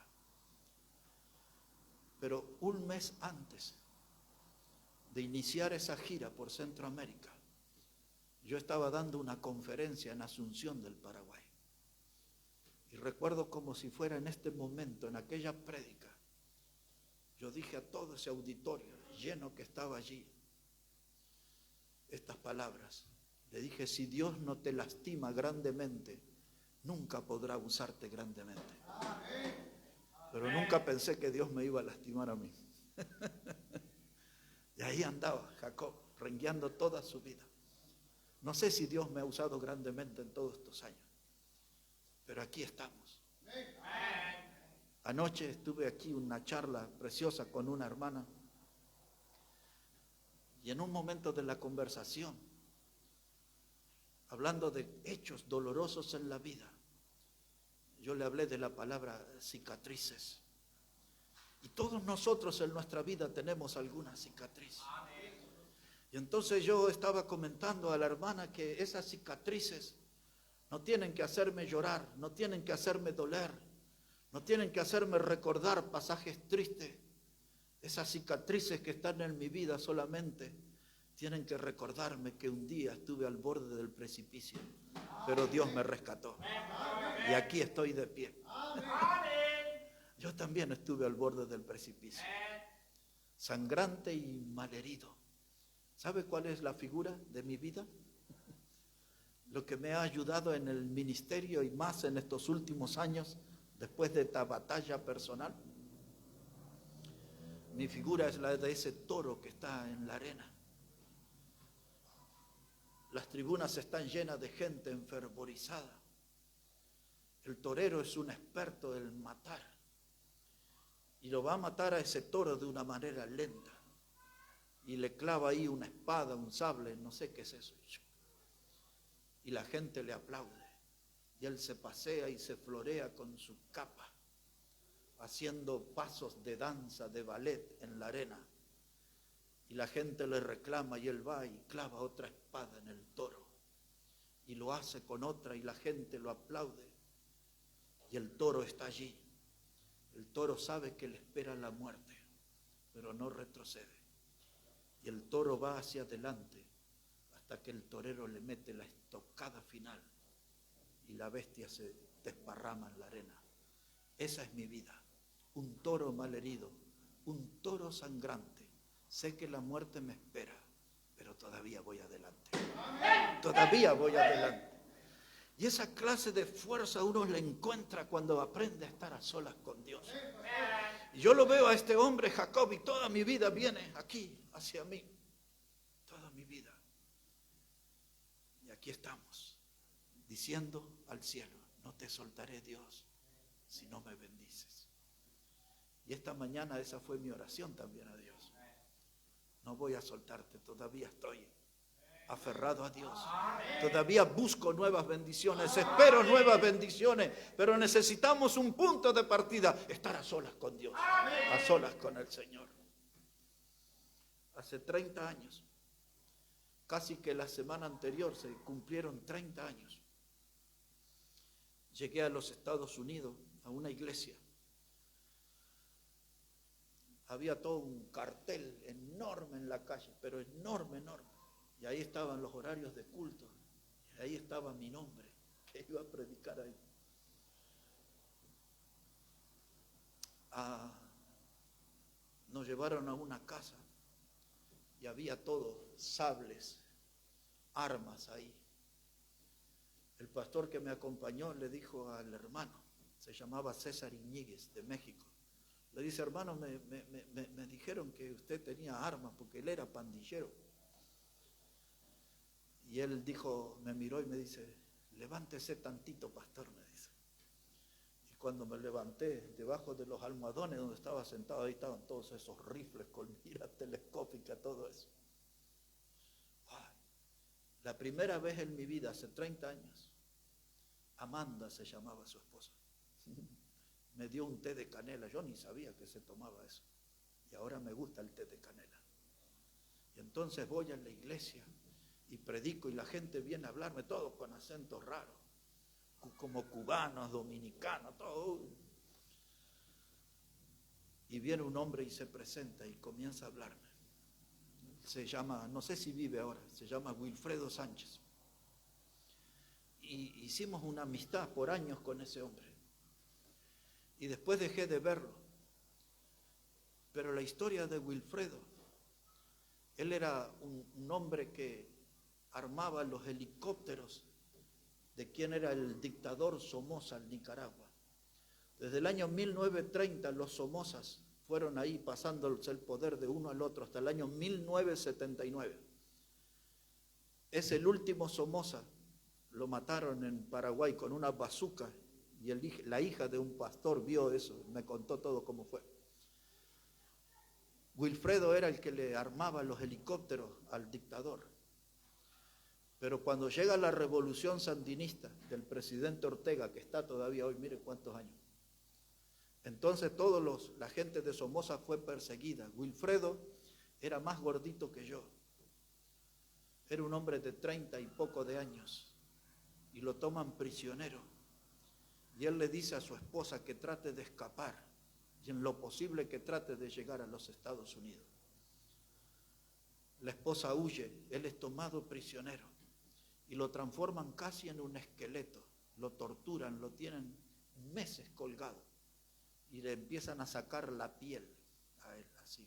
Pero un mes antes de iniciar esa gira por Centroamérica, yo estaba dando una conferencia en Asunción del Paraguay. Y recuerdo como si fuera en este momento, en aquella prédica, yo dije a todo ese auditorio lleno que estaba allí, estas palabras. Le dije, si Dios no te lastima grandemente, nunca podrá usarte grandemente. Pero nunca pensé que Dios me iba a lastimar a mí. Y ahí andaba Jacob, rengueando toda su vida. No sé si Dios me ha usado grandemente en todos estos años, pero aquí estamos. Anoche estuve aquí una charla preciosa con una hermana y en un momento de la conversación, hablando de hechos dolorosos en la vida, yo le hablé de la palabra cicatrices. Y todos nosotros en nuestra vida tenemos alguna cicatriz. Y entonces yo estaba comentando a la hermana que esas cicatrices no tienen que hacerme llorar, no tienen que hacerme doler, no tienen que hacerme recordar pasajes tristes. Esas cicatrices que están en mi vida solamente tienen que recordarme que un día estuve al borde del precipicio, pero Dios me rescató. Y aquí estoy de pie. Yo también estuve al borde del precipicio, sangrante y malherido. ¿Sabe cuál es la figura de mi vida? Lo que me ha ayudado en el ministerio y más en estos últimos años, después de esta batalla personal. Mi figura es la de ese toro que está en la arena. Las tribunas están llenas de gente enfervorizada. El torero es un experto en matar. Y lo va a matar a ese toro de una manera lenta. Y le clava ahí una espada, un sable, no sé qué es eso. Y la gente le aplaude. Y él se pasea y se florea con su capa, haciendo pasos de danza, de ballet en la arena. Y la gente le reclama y él va y clava otra espada en el toro. Y lo hace con otra y la gente lo aplaude. Y el toro está allí. El toro sabe que le espera la muerte, pero no retrocede. Y el toro va hacia adelante hasta que el torero le mete la estocada final y la bestia se desparrama en la arena. Esa es mi vida. Un toro malherido, un toro sangrante. Sé que la muerte me espera, pero todavía voy adelante. Todavía voy adelante. Y esa clase de fuerza uno la encuentra cuando aprende a estar a solas con Dios. Y yo lo veo a este hombre Jacob y toda mi vida viene aquí, hacia mí. Toda mi vida. Y aquí estamos, diciendo al cielo, no te soltaré, Dios, si no me bendices. Y esta mañana esa fue mi oración también a Dios. No voy a soltarte, todavía estoy aferrado a Dios. Todavía busco nuevas bendiciones, espero nuevas bendiciones, pero necesitamos un punto de partida, estar a solas con Dios, a solas con el Señor. Hace 30 años, casi que la semana anterior se cumplieron 30 años. Llegué a los Estados Unidos, a una iglesia. Había todo un cartel enorme en la calle, pero enorme, enorme. Y ahí estaban los horarios de culto. Y ahí estaba mi nombre, que iba a predicar ahí. Nos llevaron a una casa y había todo, sables, armas ahí. El pastor que me acompañó le dijo al hermano, se llamaba César Iñiguez, de México. Le dice, hermano, me dijeron que usted tenía armas porque él era pandillero. Y él dijo, me miró y me dice, levántese tantito, pastor, me dice. Y cuando me levanté, debajo de los almohadones donde estaba sentado, ahí estaban todos esos rifles con mira telescópica, todo eso. Ay, La primera vez en mi vida, hace 30 años, Amanda se llamaba su esposa. Me dio un té de canela, yo ni sabía que se tomaba eso. Y ahora me gusta el té de canela. Y entonces voy a la iglesia y predico y la gente viene a hablarme, todos con acentos raros, como cubanos, dominicanos, todo. Y viene un hombre y se presenta y comienza a hablarme. Se llama, no sé si vive ahora, se llama Wilfredo Sánchez. Y hicimos una amistad por años con ese hombre. Y después dejé de verlo. Pero la historia de Wilfredo, él era un hombre que armaba los helicópteros de quien era el dictador Somoza en Nicaragua. Desde el año 1930 los Somozas fueron ahí pasándose el poder de uno al otro hasta el año 1979. Es el último Somoza, lo mataron en Paraguay con una bazuca y la hija de un pastor vio eso, me contó todo cómo fue. Wilfredo era el que le armaba los helicópteros al dictador. Pero cuando llega la revolución sandinista del presidente Ortega, que está todavía hoy, mire cuántos años, entonces la gente de Somoza fue perseguida. Wilfredo era más gordito que yo. Era un hombre de 30 y poco de años. Y lo toman prisionero. Y él le dice a su esposa que trate de escapar. Y en lo posible que trate de llegar a los Estados Unidos. La esposa huye. Él es tomado prisionero. Y lo transforman casi en un esqueleto. Lo torturan, lo tienen meses colgado. Y le empiezan a sacar la piel a él, así.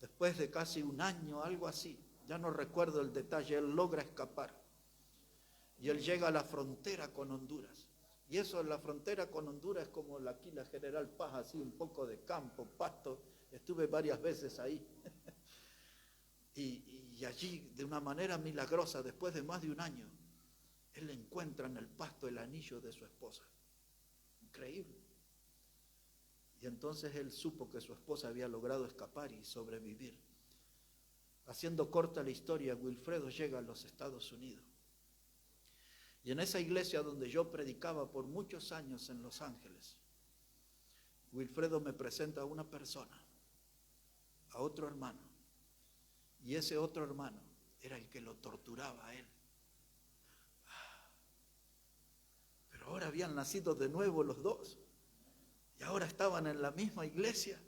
Después de casi un año, algo así, ya no recuerdo el detalle, él logra escapar. Y él llega a la frontera con Honduras. Y eso, la frontera con Honduras es como aquí la General Paz, así un poco de campo, pasto. Estuve varias veces ahí. y allí, de una manera milagrosa, después de más de un año, él encuentra en el pasto el anillo de su esposa. Increíble. Y entonces él supo que su esposa había logrado escapar y sobrevivir. Haciendo corta la historia, Wilfredo llega a los Estados Unidos. Y en esa iglesia donde yo predicaba por muchos años en Los Ángeles, Wilfredo me presenta a una persona, a otro hermano. Y ese otro hermano era el que lo torturaba a él. Pero ahora habían nacido de nuevo los dos. Y ahora estaban en la misma iglesia.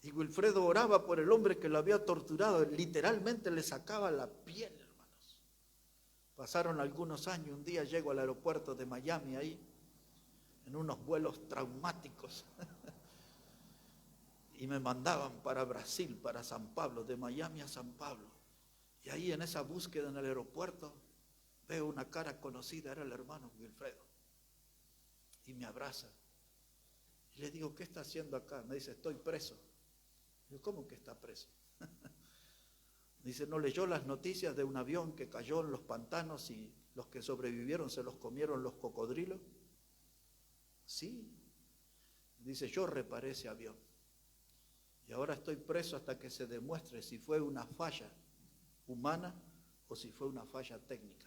Y Wilfredo oraba por el hombre que lo había torturado. Literalmente le sacaba la piel, hermanos. Pasaron algunos años. Un día llego al aeropuerto de Miami ahí, en unos vuelos traumáticos. Y me mandaban para Brasil, para San Pablo, de Miami a San Pablo. Y ahí en esa búsqueda en el aeropuerto, veo una cara conocida, era el hermano Wilfredo. Y me abraza. Y le digo, ¿qué está haciendo acá? Me dice, estoy preso. Digo, ¿cómo que está preso? Dice, ¿no leyó las noticias de un avión que cayó en los pantanos y los que sobrevivieron se los comieron los cocodrilos? Sí. Dice, yo reparé ese avión. Y ahora estoy preso hasta que se demuestre si fue una falla humana o si fue una falla técnica.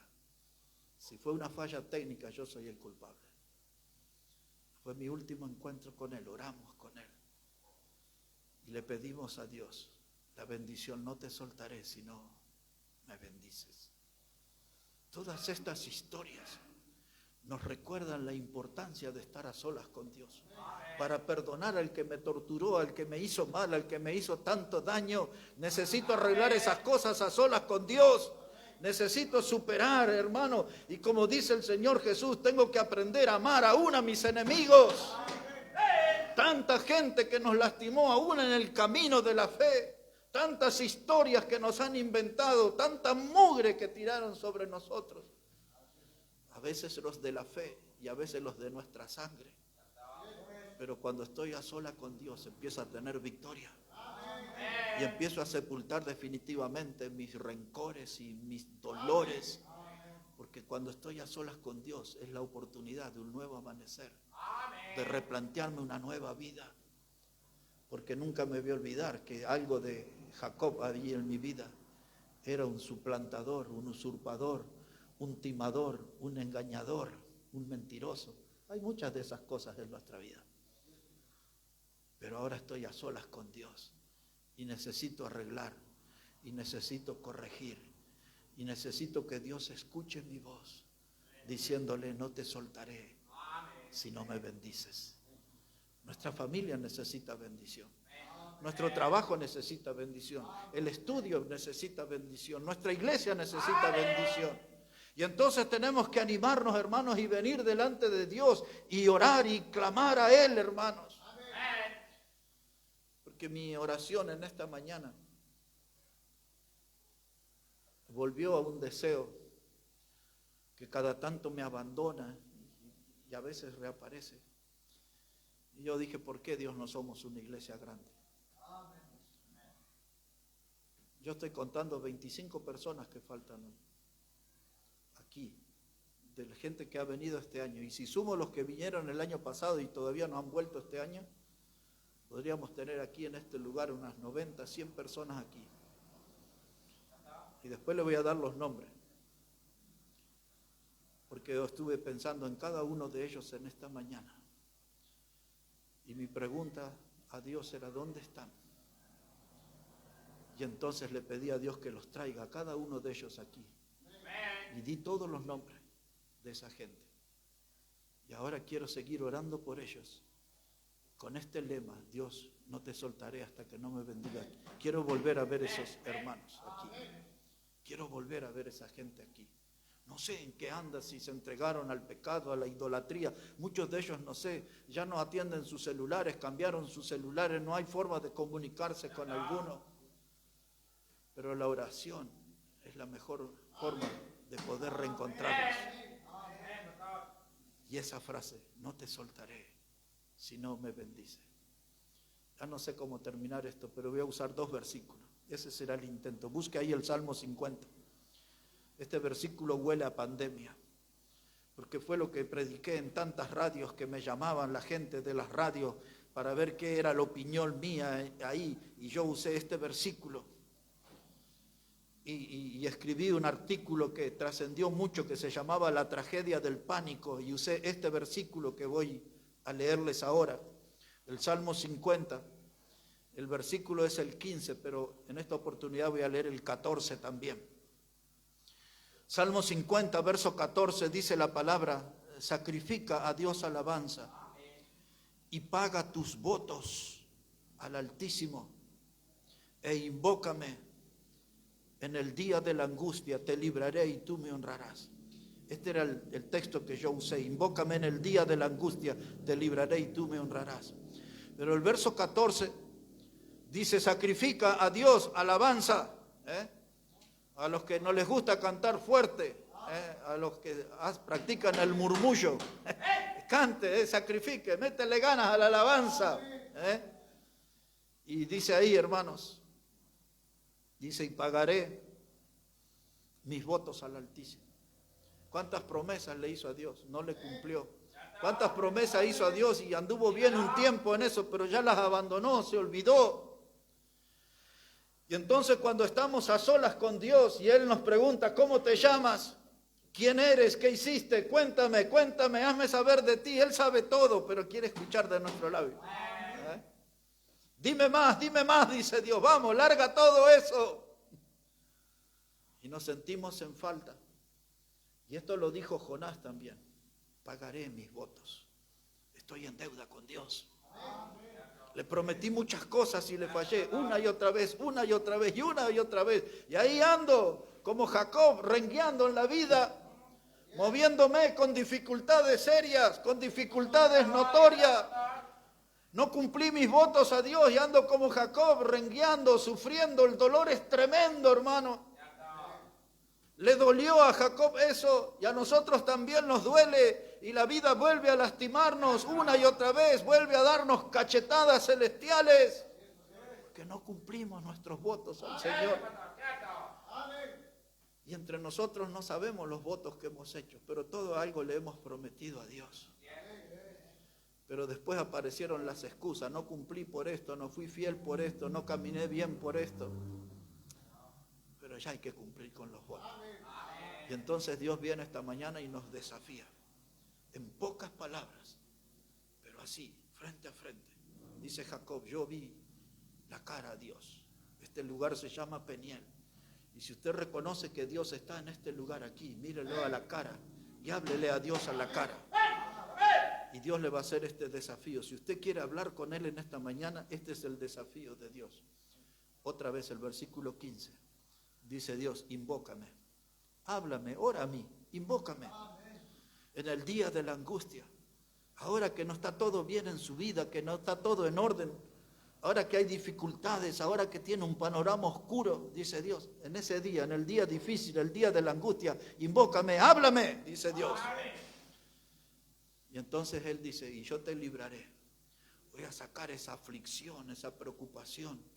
Si fue una falla técnica, yo soy el culpable. Fue mi último encuentro con él, oramos con él. Y le pedimos a Dios la bendición, no te soltaré si no me bendices. Todas estas historias nos recuerdan la importancia de estar a solas con Dios. Para perdonar al que me torturó, al que me hizo mal, al que me hizo tanto daño, necesito arreglar esas cosas a solas con Dios. Necesito superar, hermano, y como dice el Señor Jesús, tengo que aprender a amar aún a mis enemigos. Tanta gente que nos lastimó aún en el camino de la fe, tantas historias que nos han inventado, tanta mugre que tiraron sobre nosotros. A veces los de la fe y a veces los de nuestra sangre. Pero cuando estoy a sola con Dios, empiezo a tener victoria. Y empiezo a sepultar definitivamente mis rencores y mis dolores. Porque cuando estoy a solas con Dios es la oportunidad de un nuevo amanecer. De replantearme una nueva vida. Porque nunca me voy a olvidar que algo de Jacob había en mi vida. era un suplantador, un usurpador, un timador, un engañador, un mentiroso. Hay muchas de esas cosas en nuestra vida. Pero ahora estoy a solas con Dios y necesito arreglar, y necesito corregir, y necesito que Dios escuche mi voz, diciéndole: no te soltaré si no me bendices. Nuestra familia necesita bendición. Nuestro trabajo necesita bendición. El estudio necesita bendición. Nuestra iglesia necesita bendición. Y entonces tenemos que animarnos, hermanos, y venir delante de Dios y orar y clamar a Él, hermanos. Porque mi oración en esta mañana volvió a un deseo que cada tanto me abandona y a veces reaparece. Y yo dije: ¿por qué Dios no somos una iglesia grande? Yo estoy contando 25 personas que faltan aquí, de la gente que ha venido este año. Y si sumo los que vinieron el año pasado y todavía no han vuelto este año, podríamos tener aquí en este lugar unas 90, 100 personas aquí. Y después le voy a dar los nombres, porque yo estuve pensando en cada uno de ellos en esta mañana. Y mi pregunta a Dios era: ¿dónde están? Y entonces le pedí a Dios que los traiga a cada uno de ellos aquí. Y di todos los nombres de esa gente. Y ahora quiero seguir orando por ellos con este lema: Dios, no te soltaré hasta que no me bendiga. Quiero volver a ver esos hermanos aquí. Quiero volver a ver esa gente aquí. No sé en qué anda, si se entregaron al pecado, a la idolatría. Muchos de ellos, no sé, ya no atienden sus celulares, cambiaron sus celulares, no hay forma de comunicarse con alguno. Pero la oración es la mejor forma de poder reencontrarlos. Y esa frase: no te soltaré si no me bendice. Ya no sé cómo terminar esto, pero voy a usar 2 versículos. Ese será el intento. Busque ahí el Salmo 50. Este versículo huele a pandemia, porque fue lo que prediqué en tantas radios que me llamaban la gente de las radios para ver qué era la opinión mía ahí, y yo usé este versículo. Y escribí un artículo que trascendió mucho, que se llamaba La tragedia del pánico, y usé este versículo que voy a leerles ahora, el Salmo 50. El versículo es el 15, pero en esta oportunidad voy a leer el 14 también. Salmo 50, verso 14, dice la palabra: sacrifica a Dios alabanza y paga tus votos al Altísimo, e invócame en el día de la angustia, te libraré y tú me honrarás. Este era el texto que yo usé: invócame en el día de la angustia, te libraré y tú me honrarás. Pero el verso 14 dice: sacrifica a Dios alabanza, a los que no les gusta cantar fuerte, a los que practican el murmullo, cante, sacrifique, métele ganas a la alabanza. Y dice ahí, hermanos, dice: y pagaré mis votos al Altísimo. ¿Cuántas promesas le hizo a Dios? No le cumplió. ¿Cuántas promesas hizo a Dios y anduvo bien un tiempo en eso, pero ya las abandonó, se olvidó? Y entonces, cuando estamos a solas con Dios y Él nos pregunta: ¿cómo te llamas? ¿Quién eres? ¿Qué hiciste? Cuéntame, hazme saber de ti. Él sabe todo, pero quiere escuchar de nuestro labio. Dime más, dice Dios. Vamos, larga todo eso. Y nos sentimos en falta. Y esto lo dijo Jonás también: pagaré mis votos. Estoy en deuda con Dios. Le prometí muchas cosas y le fallé una y otra vez, y ahí ando como Jacob, rengueando en la vida, moviéndome con dificultades serias, con dificultades notorias. No cumplí mis votos a Dios y ando como Jacob, rengueando, sufriendo. El dolor es tremendo, hermano. Le dolió a Jacob eso, y a nosotros también nos duele, y la vida vuelve a lastimarnos una y otra vez, vuelve a darnos cachetadas celestiales, porque no cumplimos nuestros votos al Señor. Y entre nosotros no sabemos los votos que hemos hecho, pero todo algo le hemos prometido a Dios. Pero después aparecieron las excusas: no cumplí por esto, no fui fiel por esto, no caminé bien por esto. pero ya hay que cumplir con los votos. Y entonces Dios viene esta mañana y nos desafía, en pocas palabras, pero así, frente a frente. Dice Jacob, yo vi la cara a Dios. Este lugar se llama Peniel. Y si usted reconoce que Dios está en este lugar aquí, mírelo a la cara y háblele a Dios a la cara. Y Dios le va a hacer este desafío. Si usted quiere hablar con Él en esta mañana, este es el desafío de Dios. Otra vez el versículo 15. Dice Dios, invócame, háblame, ora a mí, invócame. En el día de la angustia, ahora que no está todo bien en su vida, que no está todo en orden, ahora que hay dificultades, ahora que tiene un panorama oscuro, dice Dios, en ese día, en el día difícil, el día de la angustia, invócame, háblame, dice Dios. Y entonces Él dice, y yo te libraré. Voy a sacar esa aflicción, esa preocupación,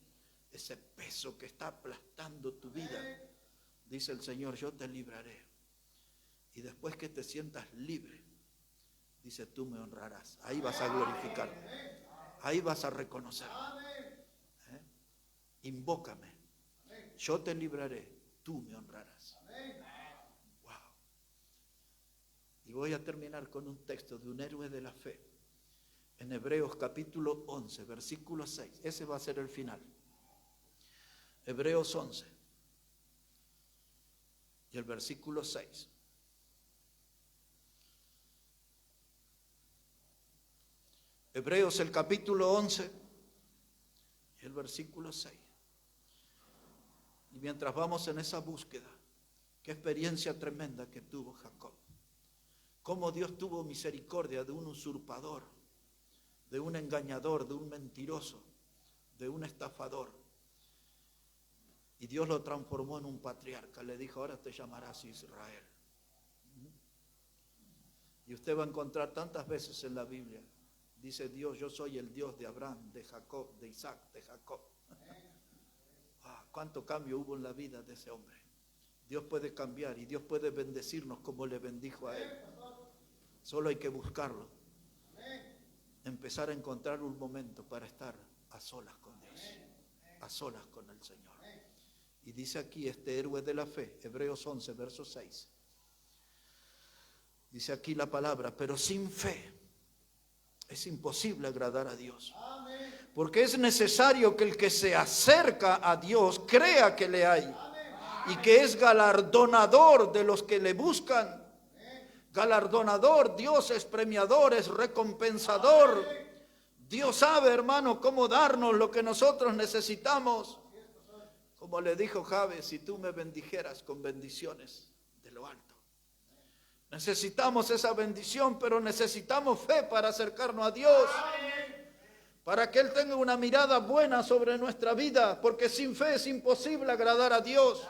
ese peso que está aplastando tu vida. Dice el Señor, yo te libraré. Y después que te sientas libre, dice, tú me honrarás. Ahí vas a glorificarme. Ahí vas a reconocer. Invócame. Yo te libraré. Tú me honrarás. Wow. Y voy a terminar con un texto de un héroe de la fe. En Hebreos capítulo 11, versículo 6. Ese va a ser el final. Hebreos 11. Y el versículo 6. Hebreos el capítulo 11 y el versículo 6. Y mientras vamos en esa búsqueda, qué experiencia tremenda que tuvo Jacob. Cómo Dios tuvo misericordia de un usurpador, de un engañador, de un mentiroso, de un estafador. Y Dios lo transformó en un patriarca. Le dijo, ahora te llamarás Israel. Y usted va a encontrar tantas veces en la Biblia. Dice Dios, yo soy el Dios de Abraham, de Jacob, de Isaac, de Jacob. Cuánto cambio hubo en la vida de ese hombre. Dios puede cambiar y Dios puede bendecirnos como le bendijo a él. Solo hay que buscarlo. Empezar a encontrar un momento para estar a solas con Dios, a solas con el Señor. Y dice aquí este héroe de la fe, Hebreos 11, verso 6. Dice aquí la palabra, pero sin fe es imposible agradar a Dios. Porque es necesario que el que se acerca a Dios crea que le hay y que es galardonador de los que le buscan. Galardonador, Dios es premiador, es recompensador. Dios sabe, hermano, cómo darnos lo que nosotros necesitamos. Como le dijo Jabes, si tú me bendijeras con bendiciones de lo alto. Necesitamos esa bendición, pero necesitamos fe para acercarnos a Dios. Para que Él tenga una mirada buena sobre nuestra vida, porque sin fe es imposible agradar a Dios.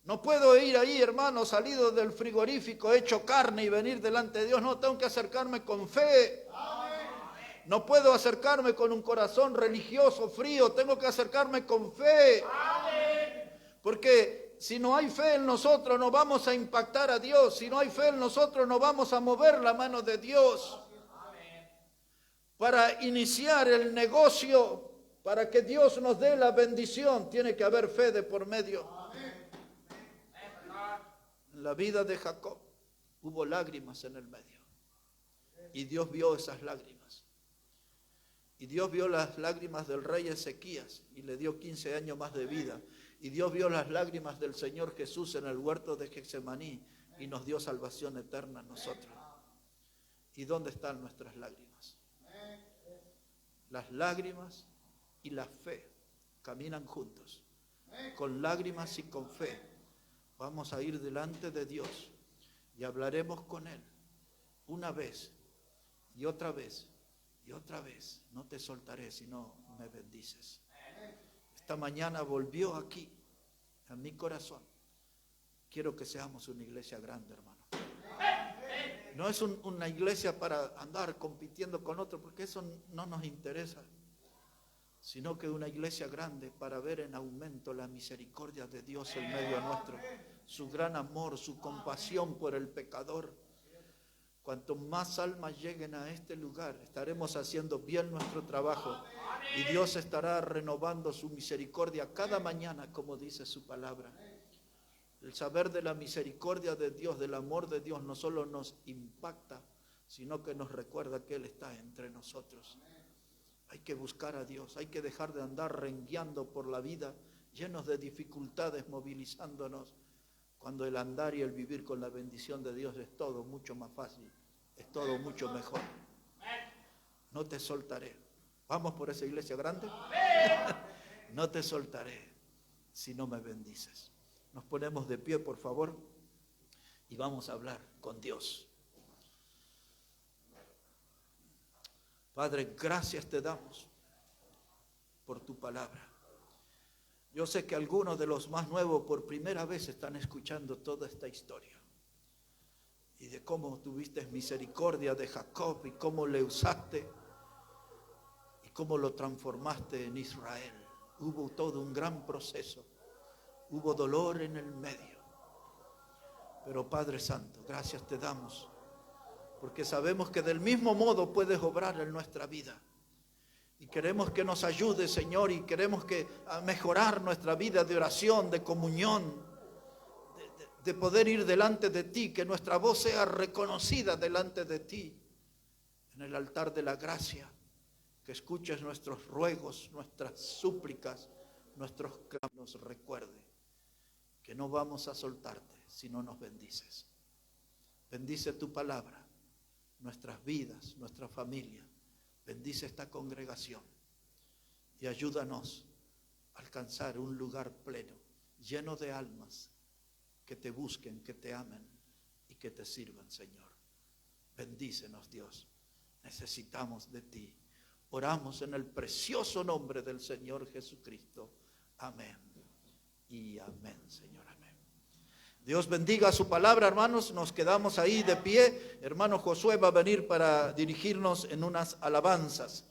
No puedo ir ahí, hermano, salido del frigorífico, hecho carne y venir delante de Dios. No, tengo que acercarme con fe. No puedo acercarme con un corazón religioso, frío. Tengo que acercarme con fe. Porque si no hay fe en nosotros, no vamos a impactar a Dios. Si no hay fe en nosotros, no vamos a mover la mano de Dios. Para iniciar el negocio, para que Dios nos dé la bendición, tiene que haber fe de por medio. En la vida de Jacob hubo lágrimas en el medio. Y Dios vio esas lágrimas. Y Dios vio las lágrimas del rey Ezequías y le dio 15 años más de vida. Y Dios vio las lágrimas del Señor Jesús en el huerto de Getsemaní y nos dio salvación eterna a nosotros. ¿Y dónde están nuestras lágrimas? Las lágrimas y la fe caminan juntos. Con lágrimas y con fe vamos a ir delante de Dios y hablaremos con Él una vez y otra vez y otra vez. No te soltaré si no me bendices. Esta mañana volvió aquí a mi corazón. Quiero que seamos una iglesia grande, hermano. No es una iglesia para andar compitiendo con otros, porque eso no nos interesa, sino que una iglesia grande para ver en aumento la misericordia de Dios en medio nuestro, su gran amor, su compasión por el pecador. Cuanto más almas lleguen a este lugar, estaremos haciendo bien nuestro trabajo y Dios estará renovando su misericordia cada mañana, como dice su palabra. El saber de la misericordia de Dios, del amor de Dios, no solo nos impacta, sino que nos recuerda que Él está entre nosotros. Hay que buscar a Dios, hay que dejar de andar rengueando por la vida, llenos de dificultades, movilizándonos, cuando el andar y el vivir con la bendición de Dios es todo mucho más fácil, es todo mucho mejor. No te soltaré. ¿Vamos por esa iglesia grande? No te soltaré si no me bendices. Nos ponemos de pie, por favor, y vamos a hablar con Dios. Padre, gracias te damos por tu palabra. Yo sé que algunos de los más nuevos por primera vez están escuchando toda esta historia y de cómo tuviste misericordia de Jacob y cómo le usaste y cómo lo transformaste en Israel. Hubo todo un gran proceso, hubo dolor en el medio, pero Padre Santo, gracias te damos porque sabemos que del mismo modo puedes obrar en nuestra vida. Y queremos que nos ayude, Señor, y queremos a mejorar nuestra vida de oración, de comunión, de poder ir delante de ti, que nuestra voz sea reconocida delante de ti, en el altar de la gracia, que escuches nuestros ruegos, nuestras súplicas, nuestros clamores. Nos recuerde que no vamos a soltarte si no nos bendices. Bendice tu palabra, nuestras vidas, nuestra familia. Bendice esta congregación y ayúdanos a alcanzar un lugar pleno, lleno de almas que te busquen, que te amen y que te sirvan, Señor. Bendícenos, Dios. Necesitamos de ti. Oramos en el precioso nombre del Señor Jesucristo. Amén y amén, Señor. Amén. Dios bendiga su palabra, hermanos. Nos quedamos ahí de pie. Hermano Josué va a venir para dirigirnos en unas alabanzas.